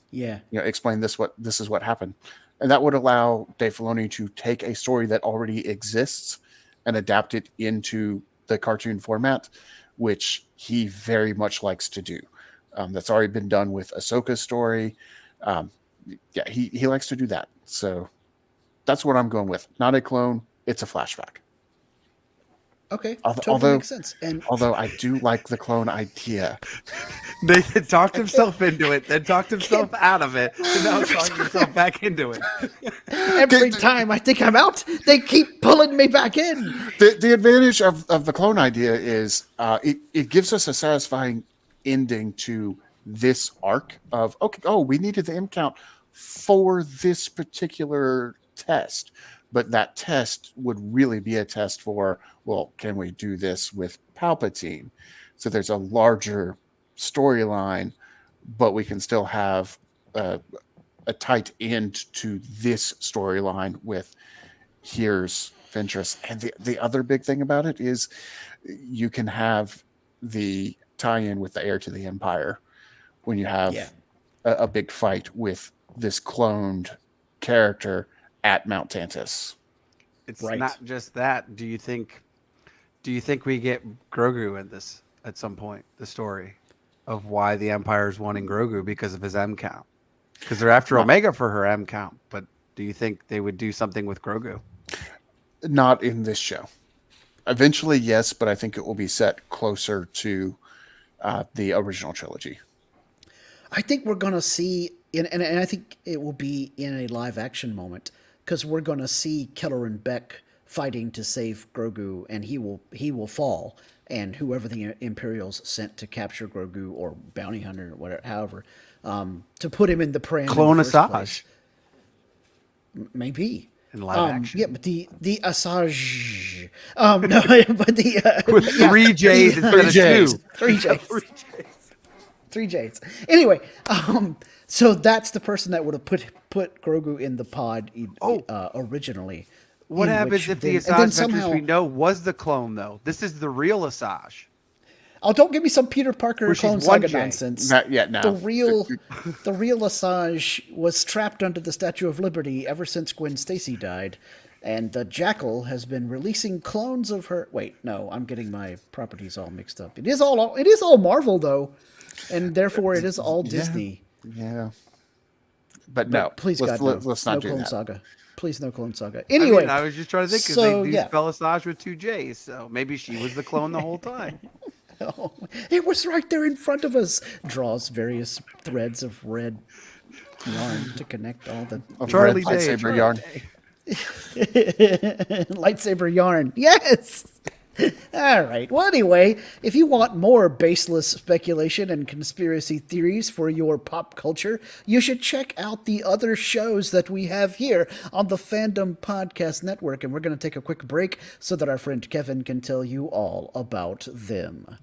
explain this is what happened, and that would allow Dave Filoni to take a story that already exists and adapt it into the cartoon format, which he very much likes to do. That's already been done with Ahsoka's story. He likes to do that. So that's what I'm going with. Not a clone. It's a flashback. Okay, totally makes sense. And although I do like the clone idea. Nathan talked himself into it, then talked himself out of it, and now talking himself back into it. Every time I think I'm out, they keep pulling me back in. The advantage of the clone idea is it gives us a satisfying ending to this arc of, we needed the M count for this particular test. But that test would really be a test for, well, can we do this with Palpatine? So there's a larger storyline, but we can still have a tight end to this storyline with here's Ventress. And the other big thing about it is you can have the tie-in with the heir to the Empire when you have a big fight with this cloned character at Mount Tantiss. It's Right. not just that. Do you think we get Grogu in this at some point? The story of why the Empire's wanting Grogu because of his M count. Because they're after Omega for her M count. But do you think they would do something with Grogu? Not in this show. Eventually, yes, but I think it will be set closer to the original trilogy. I think we're going to see, and I think it will be in a live action moment, because we're going to see Keller and Beck fighting to save Grogu, and he will fall, and whoever the Imperials sent to capture Grogu, or bounty hunter, or whatever, however, to put him in the prey. Clone Asajj. Maybe. In live action. Yeah, but the Asajj. No, but the with 3 J's instead of 2. 3 J's. 3 J's. Anyway, so that's the person that would have put Grogu in the pod originally. What happens if the Asajj Ventress we know was the clone, though? This is the real Asajj. Oh, don't give me some Peter Parker Which Clone is Saga 1J. nonsense. Not yet. Now The real Asajj was trapped under the Statue of Liberty ever since Gwen Stacy died, and the Jackal has been releasing clones of her. Wait, no, I'm getting my properties all mixed up. It is all Marvel though, and therefore it is all Disney. Yeah. But no, Please, let's not no do Clone that. Saga. Please, no Clone Saga. Anyway, I was just trying to think because so, they do yeah. spell Asajj with 2 J's, so maybe she was the clone the whole time. Oh, it was right there in front of us. Draws various threads of red yarn to connect all the Charlie Red Day. lightsaber Charlie yarn. Day. lightsaber yarn. Yes. All right. Well, anyway, if you want more baseless speculation and conspiracy theories for your pop culture, you should check out the other shows that we have here on the Fandom Podcast Network. And we're going to take a quick break so that our friend Kevin can tell you all about them.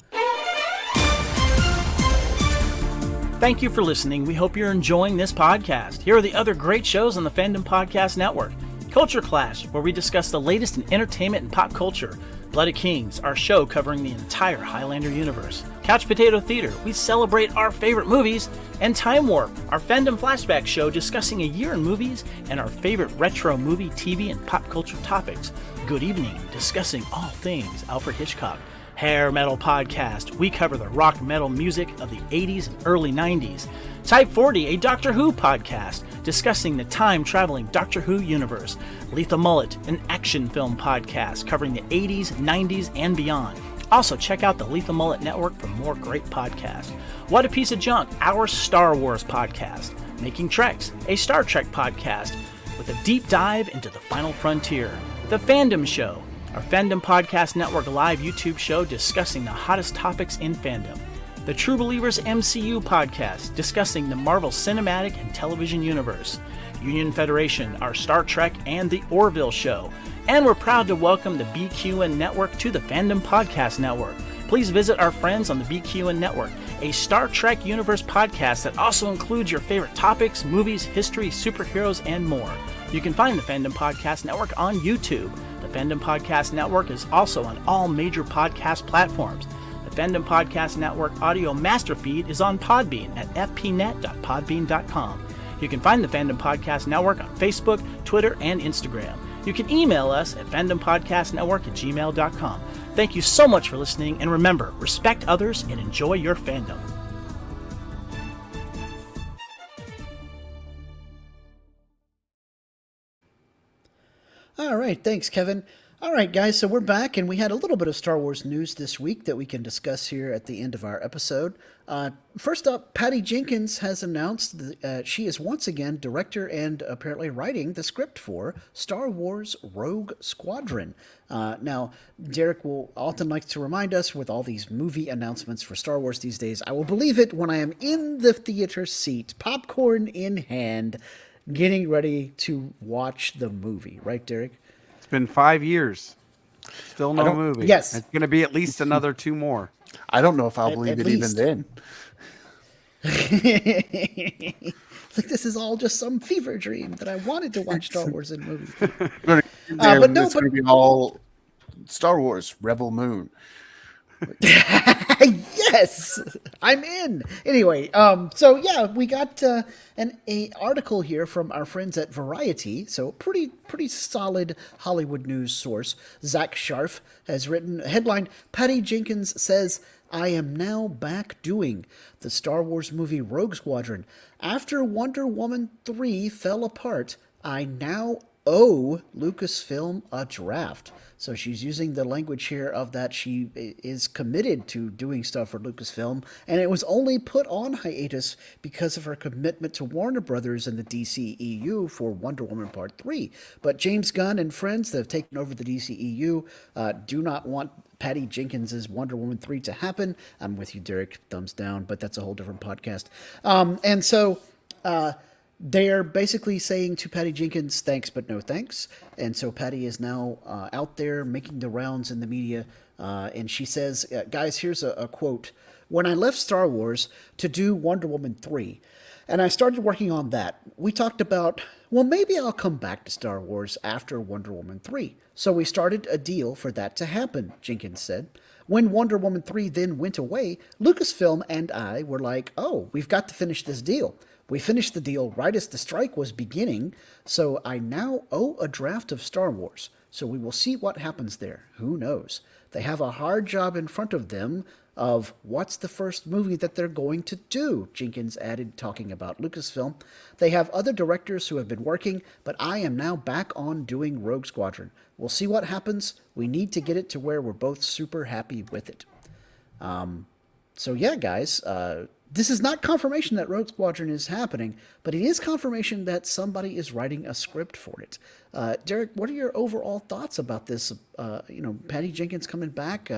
Thank you for listening. We hope you're enjoying this podcast. Here are the other great shows on the Fandom Podcast Network. Culture Clash, where we discuss the latest in entertainment and pop culture. Blooded Kings, our show covering the entire Highlander universe. Couch Potato Theater, we celebrate our favorite movies. And Time Warp, our Fandom Flashback show discussing a year in movies and our favorite retro movie, TV, and pop culture topics. Good Evening, discussing all things Alfred Hitchcock. Hair Metal Podcast, we cover the rock metal music of the 80s and early 90s. Type 40, a Doctor Who podcast, discussing the time-traveling Doctor Who universe. Lethal Mullet, an action film podcast covering the 80s, 90s, and beyond. Also, check out the Lethal Mullet Network for more great podcasts. What a Piece of Junk, our Star Wars podcast. Making Treks, a Star Trek podcast, with a deep dive into the final frontier. The Fandom Show, our Fandom Podcast Network live YouTube show discussing the hottest topics in fandom. The True Believers MCU podcast, discussing the Marvel Cinematic and Television Universe. Union Federation, our Star Trek and the Orville Show. And we're proud to welcome the BQN Network to the Fandom Podcast Network. Please visit our friends on the BQN Network, a Star Trek Universe podcast that also includes your favorite topics, movies, history, superheroes, and more. You can find the Fandom Podcast Network on YouTube. The Fandom Podcast Network is also on all major podcast platforms. The Fandom Podcast Network audio master feed is on Podbean at fpnet.podbean.com. You can find the Fandom Podcast Network on Facebook, Twitter, and Instagram. You can email us at fandompodcastnetwork@gmail.com. Thank you so much for listening, and remember, respect others and enjoy your fandom. All right, thanks, Kevin. All right, guys, so we're back, and we had a little bit of Star Wars news this week that we can discuss here at the end of our episode. First up, Patty Jenkins has announced that she is once again director and apparently writing the script for Star Wars Rogue Squadron. Now, Derek will often like to remind us with all these movie announcements for Star Wars these days, I will believe it when I am in the theater seat, popcorn in hand, getting ready to watch the movie. Right, Derek? It's been 5 years. Still no movie. Yes. It's going to be at least another 2 more. I don't know if I'll believe it least. even then. It's like this is all just some fever dream that I wanted to watch Star Wars in movies. But no, but it's going to be all Star Wars Rebel Moon. Yes, I'm in. Anyway, so yeah, we got a article here from our friends at Variety. So pretty solid Hollywood news source. Zach Sharf has written a headline: Patty Jenkins says, "I am now back doing the Star Wars movie Rogue Squadron. After Wonder Woman 3 fell apart, I now owe Lucasfilm a draft." So she's using the language here of that she is committed to doing stuff for Lucasfilm, and it was only put on hiatus because of her commitment to Warner Brothers and the DCEU for Wonder Woman Part 3. But James Gunn and friends that have taken over the DCEU do not want Patty Jenkins' Wonder Woman 3 to happen. I'm with you, Derek. Thumbs down, but that's a whole different podcast. And so they're basically saying to Patty Jenkins, thanks, but no thanks. And so Patty is now out there making the rounds in the media. And she says, guys, here's a quote. "When I left Star Wars to do Wonder Woman 3, and I started working on that, we talked about, well, maybe I'll come back to Star Wars after Wonder Woman 3. So we started a deal for that to happen," Jenkins said. "When Wonder Woman 3 then went away, Lucasfilm and I were like, oh, we've got to finish this deal. We finished the deal right as the strike was beginning, so I now owe a draft of Star Wars. So we will see what happens there. Who knows? They have a hard job in front of them of what's the first movie that they're going to do," Jenkins added, talking about Lucasfilm. "They have other directors who have been working, but I am now back on doing Rogue Squadron. We'll see what happens. We need to get it to where we're both super happy with it." So yeah, guys, this is not confirmation that Rogue Squadron is happening, but it is confirmation that somebody is writing a script for it. Derek, what are your overall thoughts about this? Patty Jenkins coming back,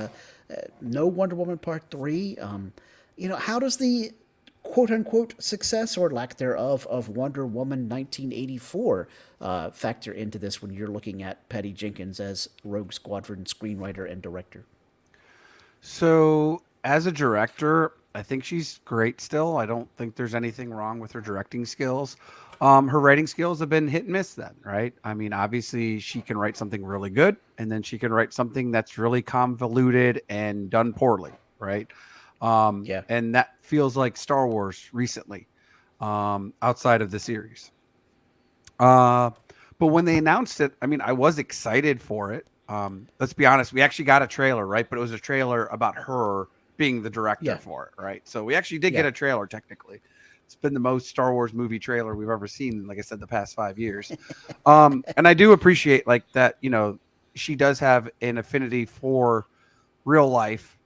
no Wonder Woman Part 3. How does the quote-unquote success or lack thereof of Wonder Woman 1984 factor into this when you're looking at Patty Jenkins as Rogue Squadron screenwriter and director? So, as a director, I think she's great still. I don't think there's anything wrong with her directing skills. Her writing skills have been hit and miss then, right? I mean, obviously she can write something really good, and then she can write something that's really convoluted and done poorly, right? Yeah. And that feels like Star Wars recently, outside of the series. But when they announced it, I mean, I was excited for it. Let's be honest, we actually got a trailer, right? But it was a trailer about her being the director for it, right? So we actually did get a trailer technically. It's been the most Star Wars movie trailer we've ever seen, like I said, the past 5 years. And I do appreciate like that, she does have an affinity for real life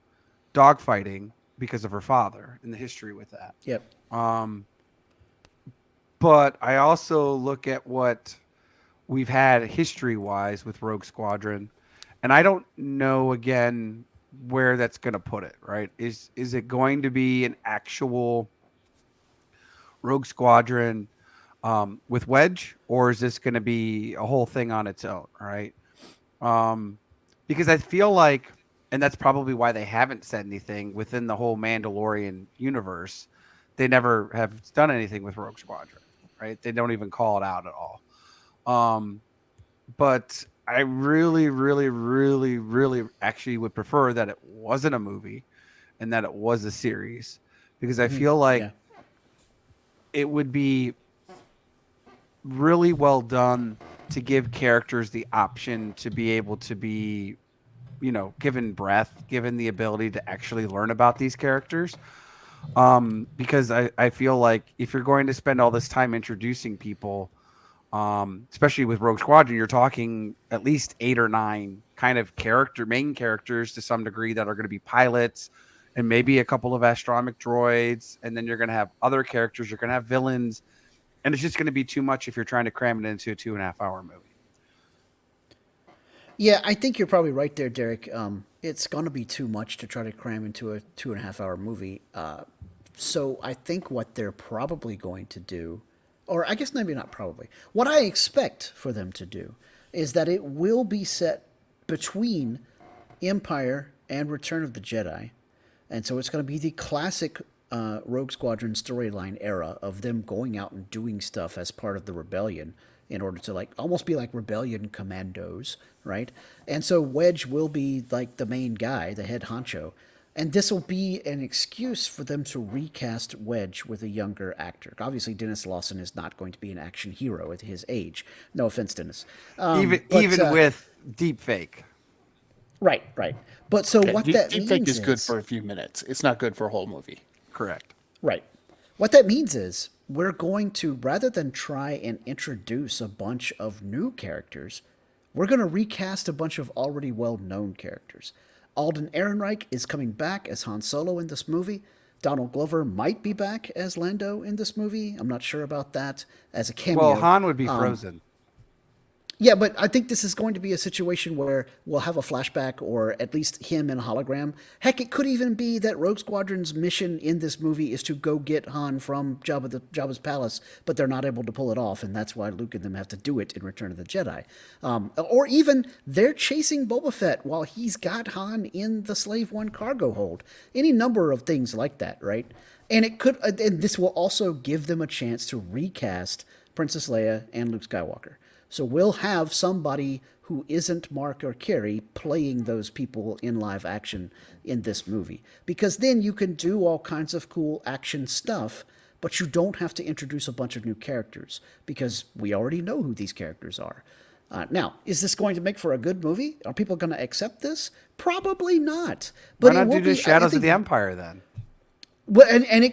dogfighting because of her father and the history with that. Yep. But I also look at what we've had history-wise with Rogue Squadron, and I don't know, again, where that's going to put it, right? Is it going to be an actual Rogue Squadron with Wedge, or is this going to be a whole thing on its own, right? Because I feel like, and that's probably why they haven't said anything within the whole Mandalorian universe, they never have done anything with Rogue Squadron, right? They don't even call it out at all. But I really, really, really, really actually would prefer that it wasn't a movie and that it was a series, because I feel like it would be really well done to give characters the option to be able to be, given breath, given the ability to actually learn about these characters. Because I feel like if you're going to spend all this time introducing people, especially with Rogue Squadron, you're talking at least 8 or 9 kind of main characters to some degree that are going to be pilots, and maybe a couple of astronomic droids. And then you're going to have other characters. You're going to have villains, and it's just going to be too much if you're trying to cram it into a 2.5-hour movie. Yeah, I think you're probably right there, Derek. It's going to be too much to try to cram into a 2.5-hour movie. So I think what they're probably going to do, or I guess maybe not probably, what I expect for them to do is that it will be set between Empire and Return of the Jedi. And so it's going to be the classic Rogue Squadron storyline era of them going out and doing stuff as part of the rebellion in order to almost be like rebellion commandos, right? And so Wedge will be like the main guy, the head honcho. And this will be an excuse for them to recast Wedge with a younger actor. Obviously, Dennis Lawson is not going to be an action hero at his age. No offense, Dennis. Even with deep fake. Right. But so what that means Deepfake is good for a few minutes. It's not good for a whole movie. Correct. Right. What that means is we're going to, rather than try and introduce a bunch of new characters, we're going to recast a bunch of already well-known characters. Alden Ehrenreich is coming back as Han Solo in this movie. Donald Glover might be back as Lando in this movie. I'm not sure about that as a cameo. Well, Han would be frozen. Yeah, but I think this is going to be a situation where we'll have a flashback or at least him in a hologram. Heck, it could even be that Rogue Squadron's mission in this movie is to go get Han from Jabba's palace, but they're not able to pull it off, and that's why Luke and them have to do it in Return of the Jedi. Or even they're chasing Boba Fett while he's got Han in the Slave One cargo hold. Any number of things like that, right? And it could, and this will also give them a chance to recast Princess Leia and Luke Skywalker. So we'll have somebody who isn't Mark or Carrie playing those people in live action in this movie. Because then you can do all kinds of cool action stuff, but you don't have to introduce a bunch of new characters because we already know who these characters are. Now, is this going to make for a good movie? Are people going to accept this? Probably not. But Why not do Shadows of the Empire then? Well,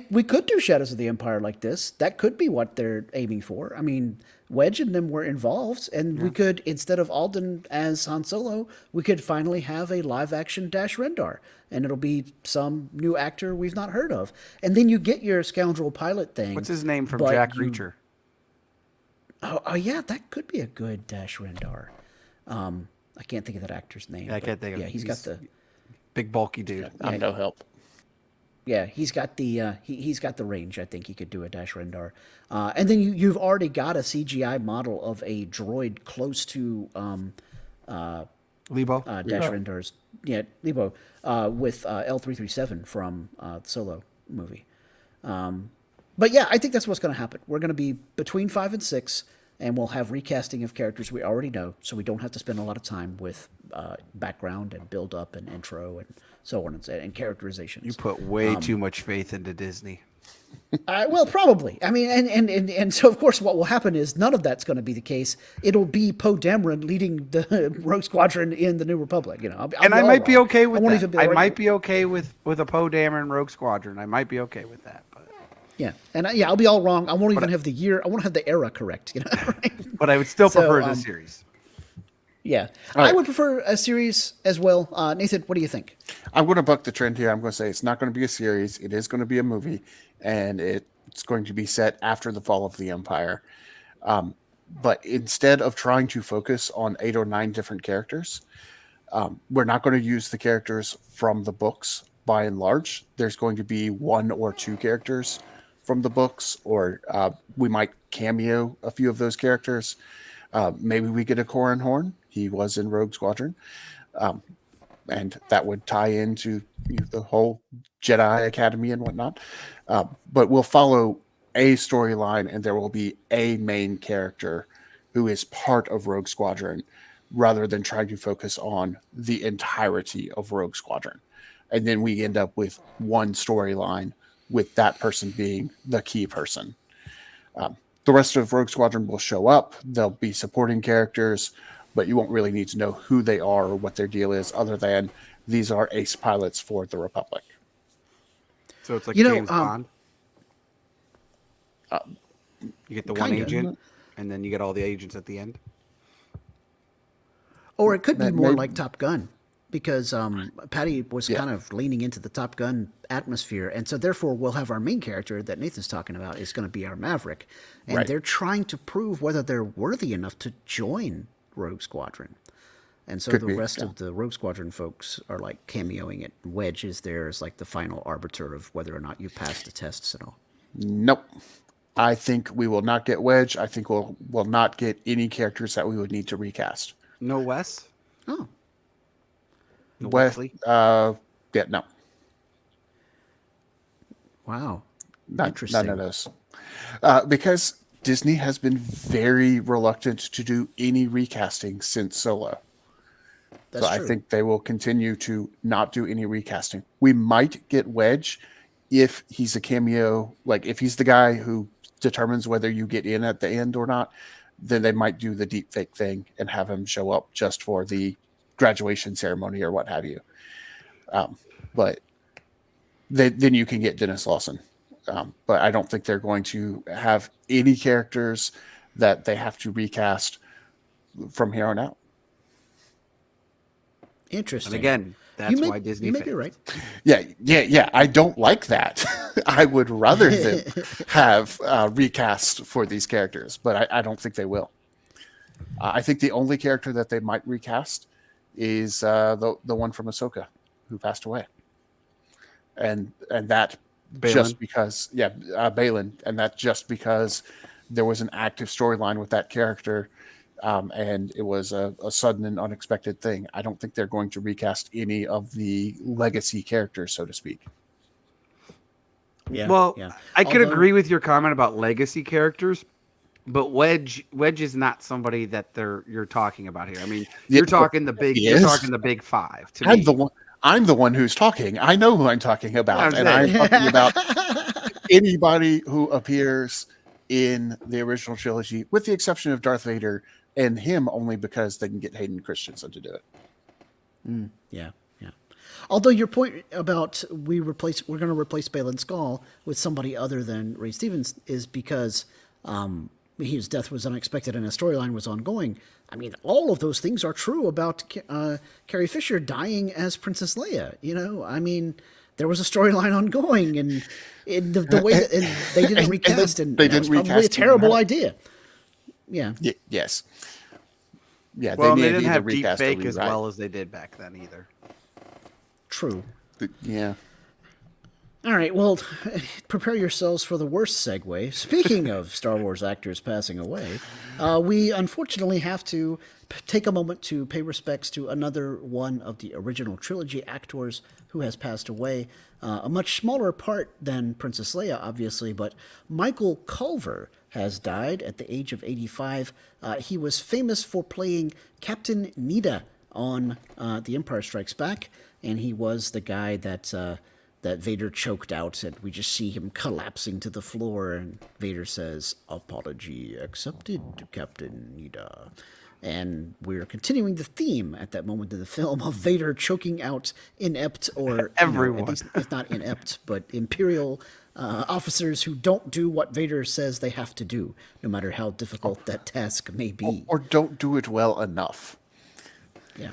we could do Shadows of the Empire like this. That could be what they're aiming for. I mean, Wedge and them were involved, and we could, instead of Alden as Han Solo, we could finally have a live-action Dash Rendar, and it'll be some new actor we've not heard of. And then you get your scoundrel pilot thing. What's his name from Jack Reacher? Oh, yeah, that could be a good Dash Rendar. I can't think of that actor's name. Yeah, I can't think of it. Yeah, he's got the big bulky dude. I'm no help. Yeah, he's got the he's got the range. I think he could do a Dash Rendar, and then you've already got a CGI model of a droid close to Lebo Dash Rendar's Lebo with L337 from the Solo movie. But yeah, I think that's what's going to happen. We're going to be between 5 and 6, and we'll have recasting of characters we already know, so we don't have to spend a lot of time with background and build up and intro and so on and characterizations. You put way too much faith into Disney. Well, probably. I mean, and so of course, what will happen is none of that's going to be the case. It'll be Poe Dameron leading the Rogue Squadron in the New Republic. You know, I might be okay with that. I might be okay with a Poe Dameron Rogue Squadron. I might be okay with that. But yeah, and I'll be all wrong. I won't even have the year. I won't have the era correct. You know, right? But I would still prefer the series. Yeah, right. I would prefer a series as well. Nathan, what do you think? I'm going to buck the trend here. I'm going to say it's not going to be a series. It is going to be a movie, and it's going to be set after the fall of the Empire. But instead of trying to focus on 8 or 9 different characters, we're not going to use the characters from the books by and large. There's going to be 1 or 2 characters from the books, or we might cameo a few of those characters. Maybe we get a Corran Horn. He was in Rogue Squadron. And that would tie into the whole Jedi Academy and whatnot. But we'll follow a storyline, and there will be a main character who is part of Rogue Squadron, rather than trying to focus on the entirety of Rogue Squadron. And then we end up with one storyline with that person being the key person. The rest of Rogue Squadron will show up. They'll be supporting characters, but you won't really need to know who they are or what their deal is, other than these are ace pilots for the Republic. So it's like James Bond. You get the one kinda. agent, and then you get all the agents at the end. Or it could be more like Top Gun, because Patty was kind of leaning into the Top Gun atmosphere, and so therefore we'll have our main character that Nathan's talking about is going to be our Maverick, and they're trying to prove whether they're worthy enough to join Rogue Squadron. And so the rest of the Rogue Squadron folks are like cameoing it. Wedge is there as like the final arbiter of whether or not you pass the tests and all. Nope. I think we will not get Wedge. I think we'll not get any characters that we would need to recast. No Wes? Oh. No Wes, Wesley? no. Wow. None of those. Because Disney has been very reluctant to do any recasting since Solo. That's so true. I think they will continue to not do any recasting. We might get Wedge if he's a cameo, like if he's the guy who determines whether you get in at the end or not, then they might do the deep fake thing and have him show up just for the graduation ceremony or what have you. But then you can get Dennis Lawson. But I don't think they're going to have any characters that they have to recast from here on out. Interesting. And again, that's why Disney. You may be right. Yeah. I don't like that. I would rather them have recast for these characters, but I don't think they will. I think the only character that they might recast is the one from Ahsoka who passed away, and that Balin. just because Balin, and that just because there was an active storyline with that character. And it was a sudden and unexpected thing. I don't think they're going to recast any of the legacy characters, so to speak. Yeah. Well, yeah. I could agree with your comment about legacy characters, but Wedge is not somebody that you're talking about here. I mean, you're talking the big five. I'm the one who's talking. I know who I'm talking about, and I'm talking about anybody who appears in the original trilogy, with the exception of Darth Vader, and him only because they can get Hayden Christensen to do it. Yeah. Although your point about we're going to replace Balin Skull with somebody other than Ray Stevens is because his death was unexpected and a storyline was ongoing. I mean, all of those things are true about Carrie Fisher dying as Princess Leia. You know, I mean, there was a storyline ongoing, and in the way that they didn't recast, and that was probably a terrible idea. Yeah. Yes. Yeah. Well, they didn't have deep fake as well as they did back then either. True. Yeah. All right. Well, prepare yourselves for the worst segue. Speaking of Star Wars actors passing away, we unfortunately have to take a moment to pay respects to another one of the original trilogy actors who has passed away. A much smaller part than Princess Leia, obviously, but Michael Culver has died at the age of 85. He was famous for playing Captain Needa on The Empire Strikes Back, and he was the guy that Vader choked out, and we just see him collapsing to the floor, and Vader says, "Apology accepted, Captain Needa." And we're continuing the theme at that moment in the film of Vader choking out inept, or everyone, at least, if not inept, but Imperial officers who don't do what Vader says they have to do, no matter how difficult that task may be. Or don't do it well enough. Yeah.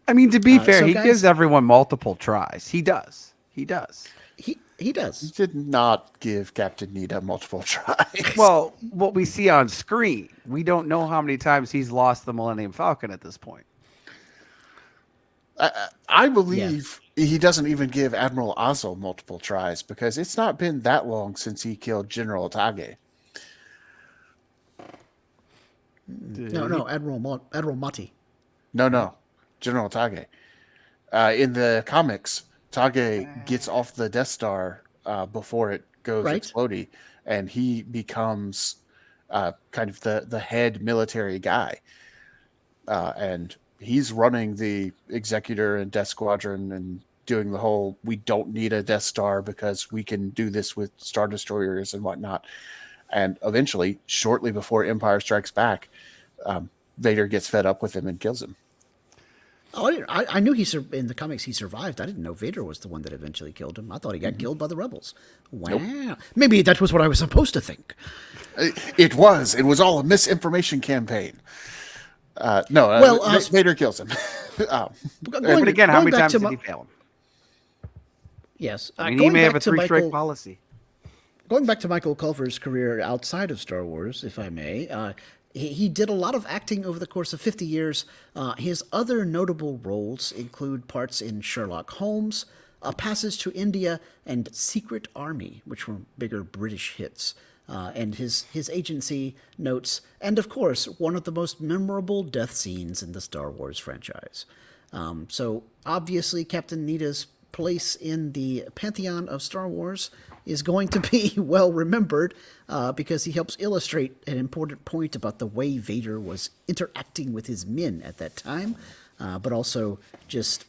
I mean, to be fair, he guys, gives everyone multiple tries. He does. He does. He did not give Captain Needa multiple tries. Well, what we see on screen, we don't know how many times he's lost the Millennium Falcon at this point. I believe he doesn't even give Admiral Ozzel multiple tries because it's not been that long since he killed General Tage. No, Admiral Motti. No, General Tage. In the comics, Tage gets off the Death Star before it goes exploding, and he becomes kind of the head military guy. And he's running the Executor and Death Squadron and doing the whole, we don't need a Death Star because we can do this with Star Destroyers and whatnot. And eventually, shortly before Empire Strikes Back, Vader gets fed up with him and kills him. Oh, I knew in the comics he survived. I didn't know Vader was the one that eventually killed him. I thought he got killed by the rebels. Wow. Nope. Maybe that was what I was supposed to think. It was. It was all a misinformation campaign. Vader kills him. But again, how many times did he fail him? Yes. I mean, he may have a three-strike policy. Going back to Michael Culver's career outside of Star Wars, if I may, he did a lot of acting over the course of 50 years. His other notable roles include parts in Sherlock Holmes, A Passage to India, and Secret Army, which were bigger British hits. And his agency notes, and of course, one of the most memorable death scenes in the Star Wars franchise. So obviously, Captain Needa's place in the pantheon of Star Wars is going to be well remembered because he helps illustrate an important point about the way Vader was interacting with his men at that time. but also just,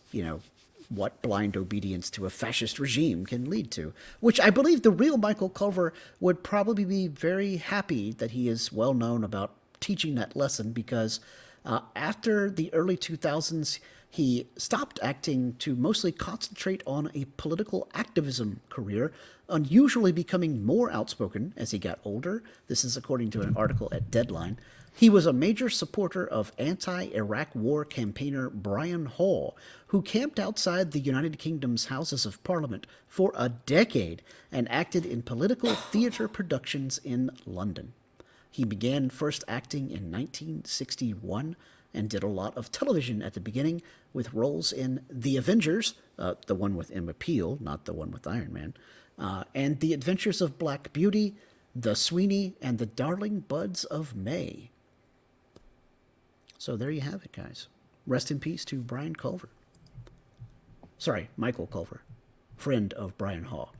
what blind obedience to a fascist regime can lead to, which I believe the real Michael Culver would probably be very happy that he is well known about teaching that lesson, because after the early 2000s, he stopped acting to mostly concentrate on a political activism career, unusually becoming more outspoken as he got older. This is according to an article at Deadline. He was a major supporter of anti-Iraq war campaigner Brian Hall, who camped outside the United Kingdom's Houses of Parliament for a decade and acted in political theatre productions in London. He began first acting in 1961 and did a lot of television at the beginning, with roles in The Avengers, the one with Emma Peel, not the one with Iron Man, and The Adventures of Black Beauty, The Sweeney, and The Darling Buds of May. So there you have it, guys. Rest in peace to Brian Culver. Sorry, Michael Culver, friend of Brian Hall.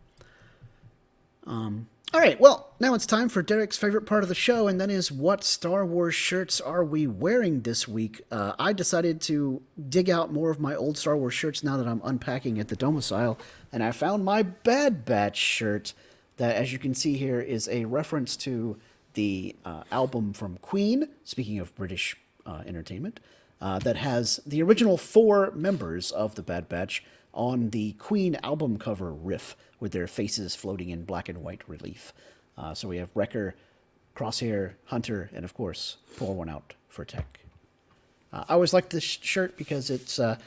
All right, well, now it's time for Derek's favorite part of the show, and that is, what Star Wars shirts are we wearing this week? I decided to dig out more of my old Star Wars shirts now that I'm unpacking at the domicile, and I found my Bad Batch shirt that, as you can see here, is a reference to the album from Queen, speaking of British entertainment, that has the original 4 members of the Bad Batch on the Queen album cover riff, with their faces floating in black and white relief. So we have Wrecker, Crosshair, Hunter, and of course, pour one out for Tech. I always like this shirt because it's a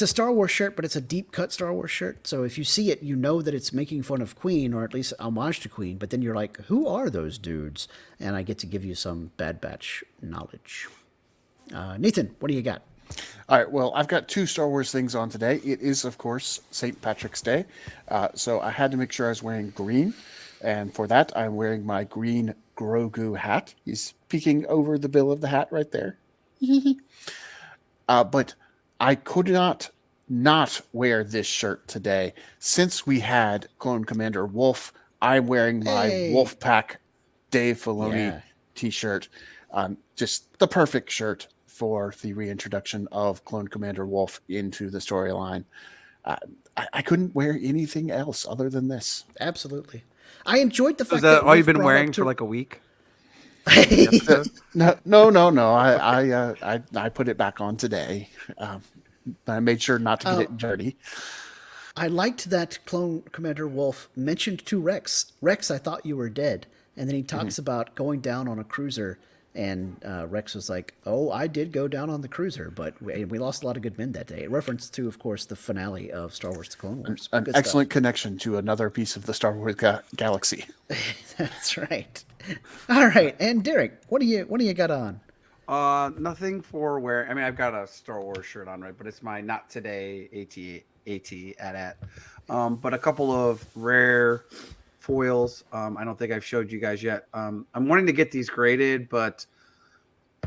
Star Wars shirt, but it's a deep cut Star Wars shirt. So if you see it, you know that it's making fun of Queen, or at least homage to Queen. But then you're like, who are those dudes? And I get to give you some Bad Batch knowledge. Nathan, what do you got? All right, well, I've got 2 Star Wars things on today. It is, of course, St. Patrick's Day, so I had to make sure I was wearing green, and for that, I'm wearing my green Grogu hat. He's peeking over the bill of the hat right there. But I could not wear this shirt today. Since we had Clone Commander Wolf, I'm wearing my Wolf Pack Dave Filoni t-shirt. Just the perfect shirt for the reintroduction of Clone Commander Wolf into the storyline. I couldn't wear anything else other than this. Absolutely. I enjoyed the fact Is that all you've Wolf been brought wearing up to... for like a week? No. I put it back on today. I made sure not to get it dirty. I liked that Clone Commander Wolf mentioned to Rex, I thought you were dead. And then he talks about going down on a cruiser, and Rex was like, oh, I did go down on the cruiser, but we lost a lot of good men that day. A reference to, of course, the finale of Star Wars: The Clone Wars. An excellent connection to another piece of the Star Wars galaxy. That's right. All right, and Derek, what do you got on? Nothing for wear. I mean, I've got a Star Wars shirt on, right? But it's my not today AT. But a couple of rare foils. I don't think I've showed you guys yet. I'm wanting to get these graded, but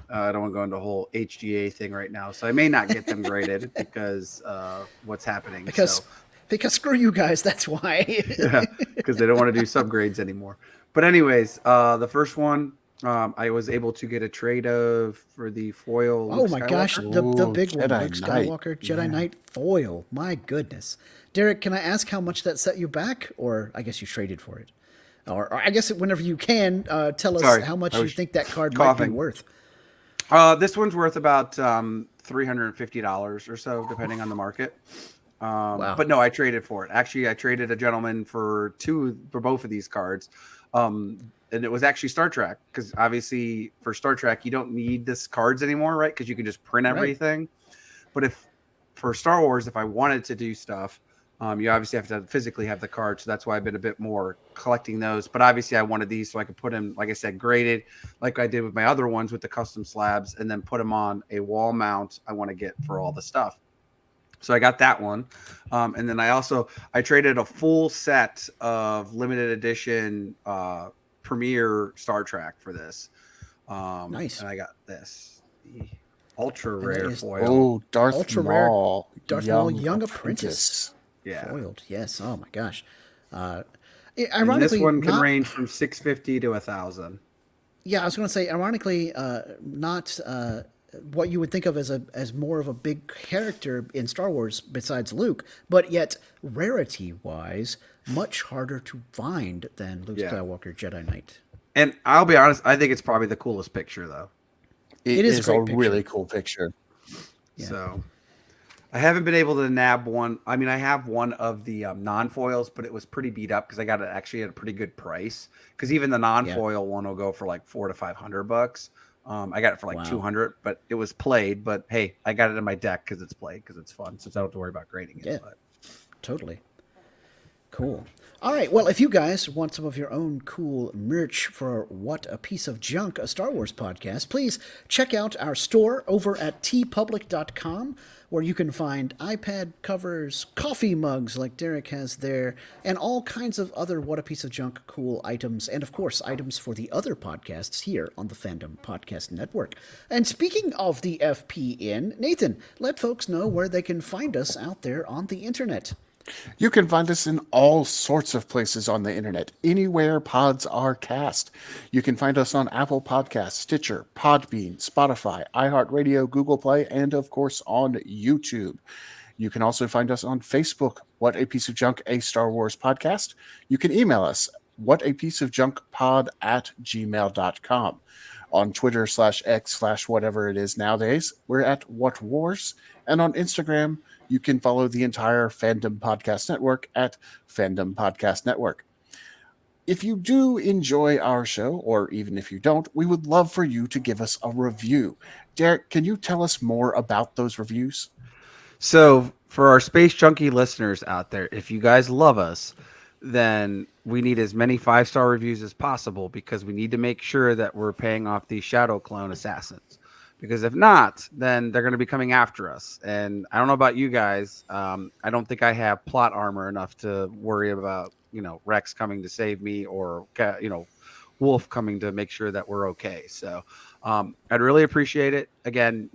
I don't want to go into a whole HGA thing right now, so I may not get them graded because what's happening. Because screw you guys, that's why. Yeah, because they don't want to do subgrades anymore. But anyways, the first one I was able to get a trade of for the foil. Oh my gosh, the big one, Luke Skywalker Jedi Knight foil. My goodness. Derek, can I ask how much that set you back? Or I guess you traded for it. Or I guess whenever you can, tell us how much you think that card might be worth. This one's worth about $350 or so, depending on the market. Wow. But no, I traded for it. Actually, I traded a gentleman for both of these cards. And it was actually Star Trek, because obviously for Star Trek, you don't need this cards anymore, right? Because you can just print everything. Right. But for Star Wars, if I wanted to do stuff, you obviously have to physically have the card. So that's why I've been a bit more collecting those. But obviously I wanted these so I could put them, like I said, graded like I did with my other ones with the custom slabs, and then put them on a wall mount I want to get for all the stuff. So I got that one. And then I traded a full set of limited edition Premier Star Trek for this. Nice. And I got this. The ultra rare foil. Oh, Darth Maul. Young Apprentice. Yeah. Foiled. Yes. Oh my gosh. Ironically, this one can range from $650 to $1,000. Yeah, I was going to say, ironically, not what you would think of as more of a big character in Star Wars besides Luke, but yet rarity-wise, much harder to find than Luke Skywalker Jedi Knight. And I'll be honest, I think it's probably the coolest picture, though. It is a picture. really cool picture. Yeah. So I haven't been able to nab one. I mean, I have one of the non-foils, but it was pretty beat up because I got it actually at a pretty good price. Because even the non-foil one will go for like $400 to $500. I got it for like 200, but it was played. But hey, I got it in my deck because it's played, because it's fun, since I don't have to worry about grading it. Yeah, but. Totally. Cool. All right. Well, if you guys want some of your own cool merch for What a Piece of Junk, a Star Wars podcast, please check out our store over at tpublic.com, where you can find iPad covers, coffee mugs like Derek has there, and all kinds of other What a Piece of Junk cool items, and of course, items for the other podcasts here on the Fandom Podcast Network. And speaking of the FPN, Nathan, let folks know where they can find us out there on the internet. You can find us in all sorts of places on the internet, anywhere pods are cast. You can find us on Apple Podcasts, Stitcher, Podbean, Spotify, iHeartRadio, Google Play, and of course on YouTube. You can also find us on Facebook, What a Piece of Junk, a Star Wars podcast. You can email us, whatapieceofjunkpod@gmail.com. On Twitter /X/whatever it is nowadays, we're at What Wars. And on Instagram, you can follow the entire Fandom Podcast Network at Fandom Podcast Network. If you do enjoy our show, or even if you don't, we would love for you to give us a review. Derek, can you tell us more about those reviews? So for our Space Junkie listeners out there, if you guys love us, then we need as many 5-star reviews as possible, because we need to make sure that we're paying off these shadow clone assassins. Because if not, then they're going to be coming after us. And I don't know about you guys. I don't think I have plot armor enough to worry about, Rex coming to save me, or, Wolf coming to make sure that we're okay. So I'd really appreciate it. Again,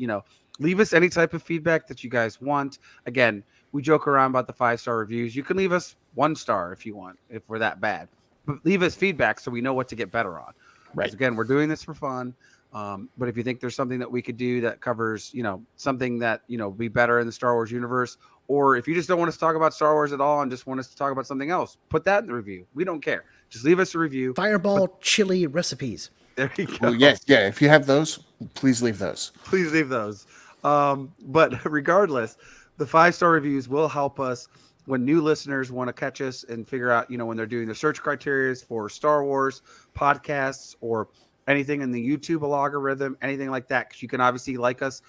leave us any type of feedback that you guys want. Again, we joke around about the 5-star reviews. You can leave us 1 star if you want, if we're that bad. But leave us feedback so we know what to get better on. Right. Because again, we're doing this for fun. But if you think there's something that we could do that covers, something that, be better in the Star Wars universe, or if you just don't want us to talk about Star Wars at all and just want us to talk about something else, put that in the review. We don't care. Just leave us a review. Fireball chili recipes. There you go. Well, yes, yeah. If you have those, please leave those. Please leave those. But regardless, the 5-star reviews will help us when new listeners want to catch us and figure out, when they're doing their search criteria for Star Wars podcasts or anything in the YouTube algorithm, anything like that. Because you can obviously like us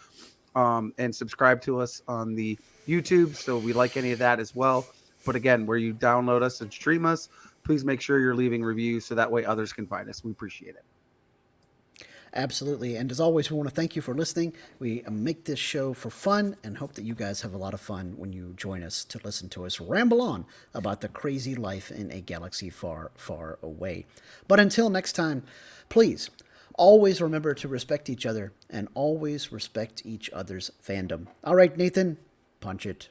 and subscribe to us on the YouTube. So we like any of that as well. But again, where you download us and stream us, please make sure you're leaving reviews so that way others can find us. We appreciate it. Absolutely. And as always, we want to thank you for listening. We make this show for fun and hope that you guys have a lot of fun when you join us to listen to us ramble on about the crazy life in a galaxy far, far away. But until next time, please always remember to respect each other and always respect each other's fandom. All right, Nathan, punch it.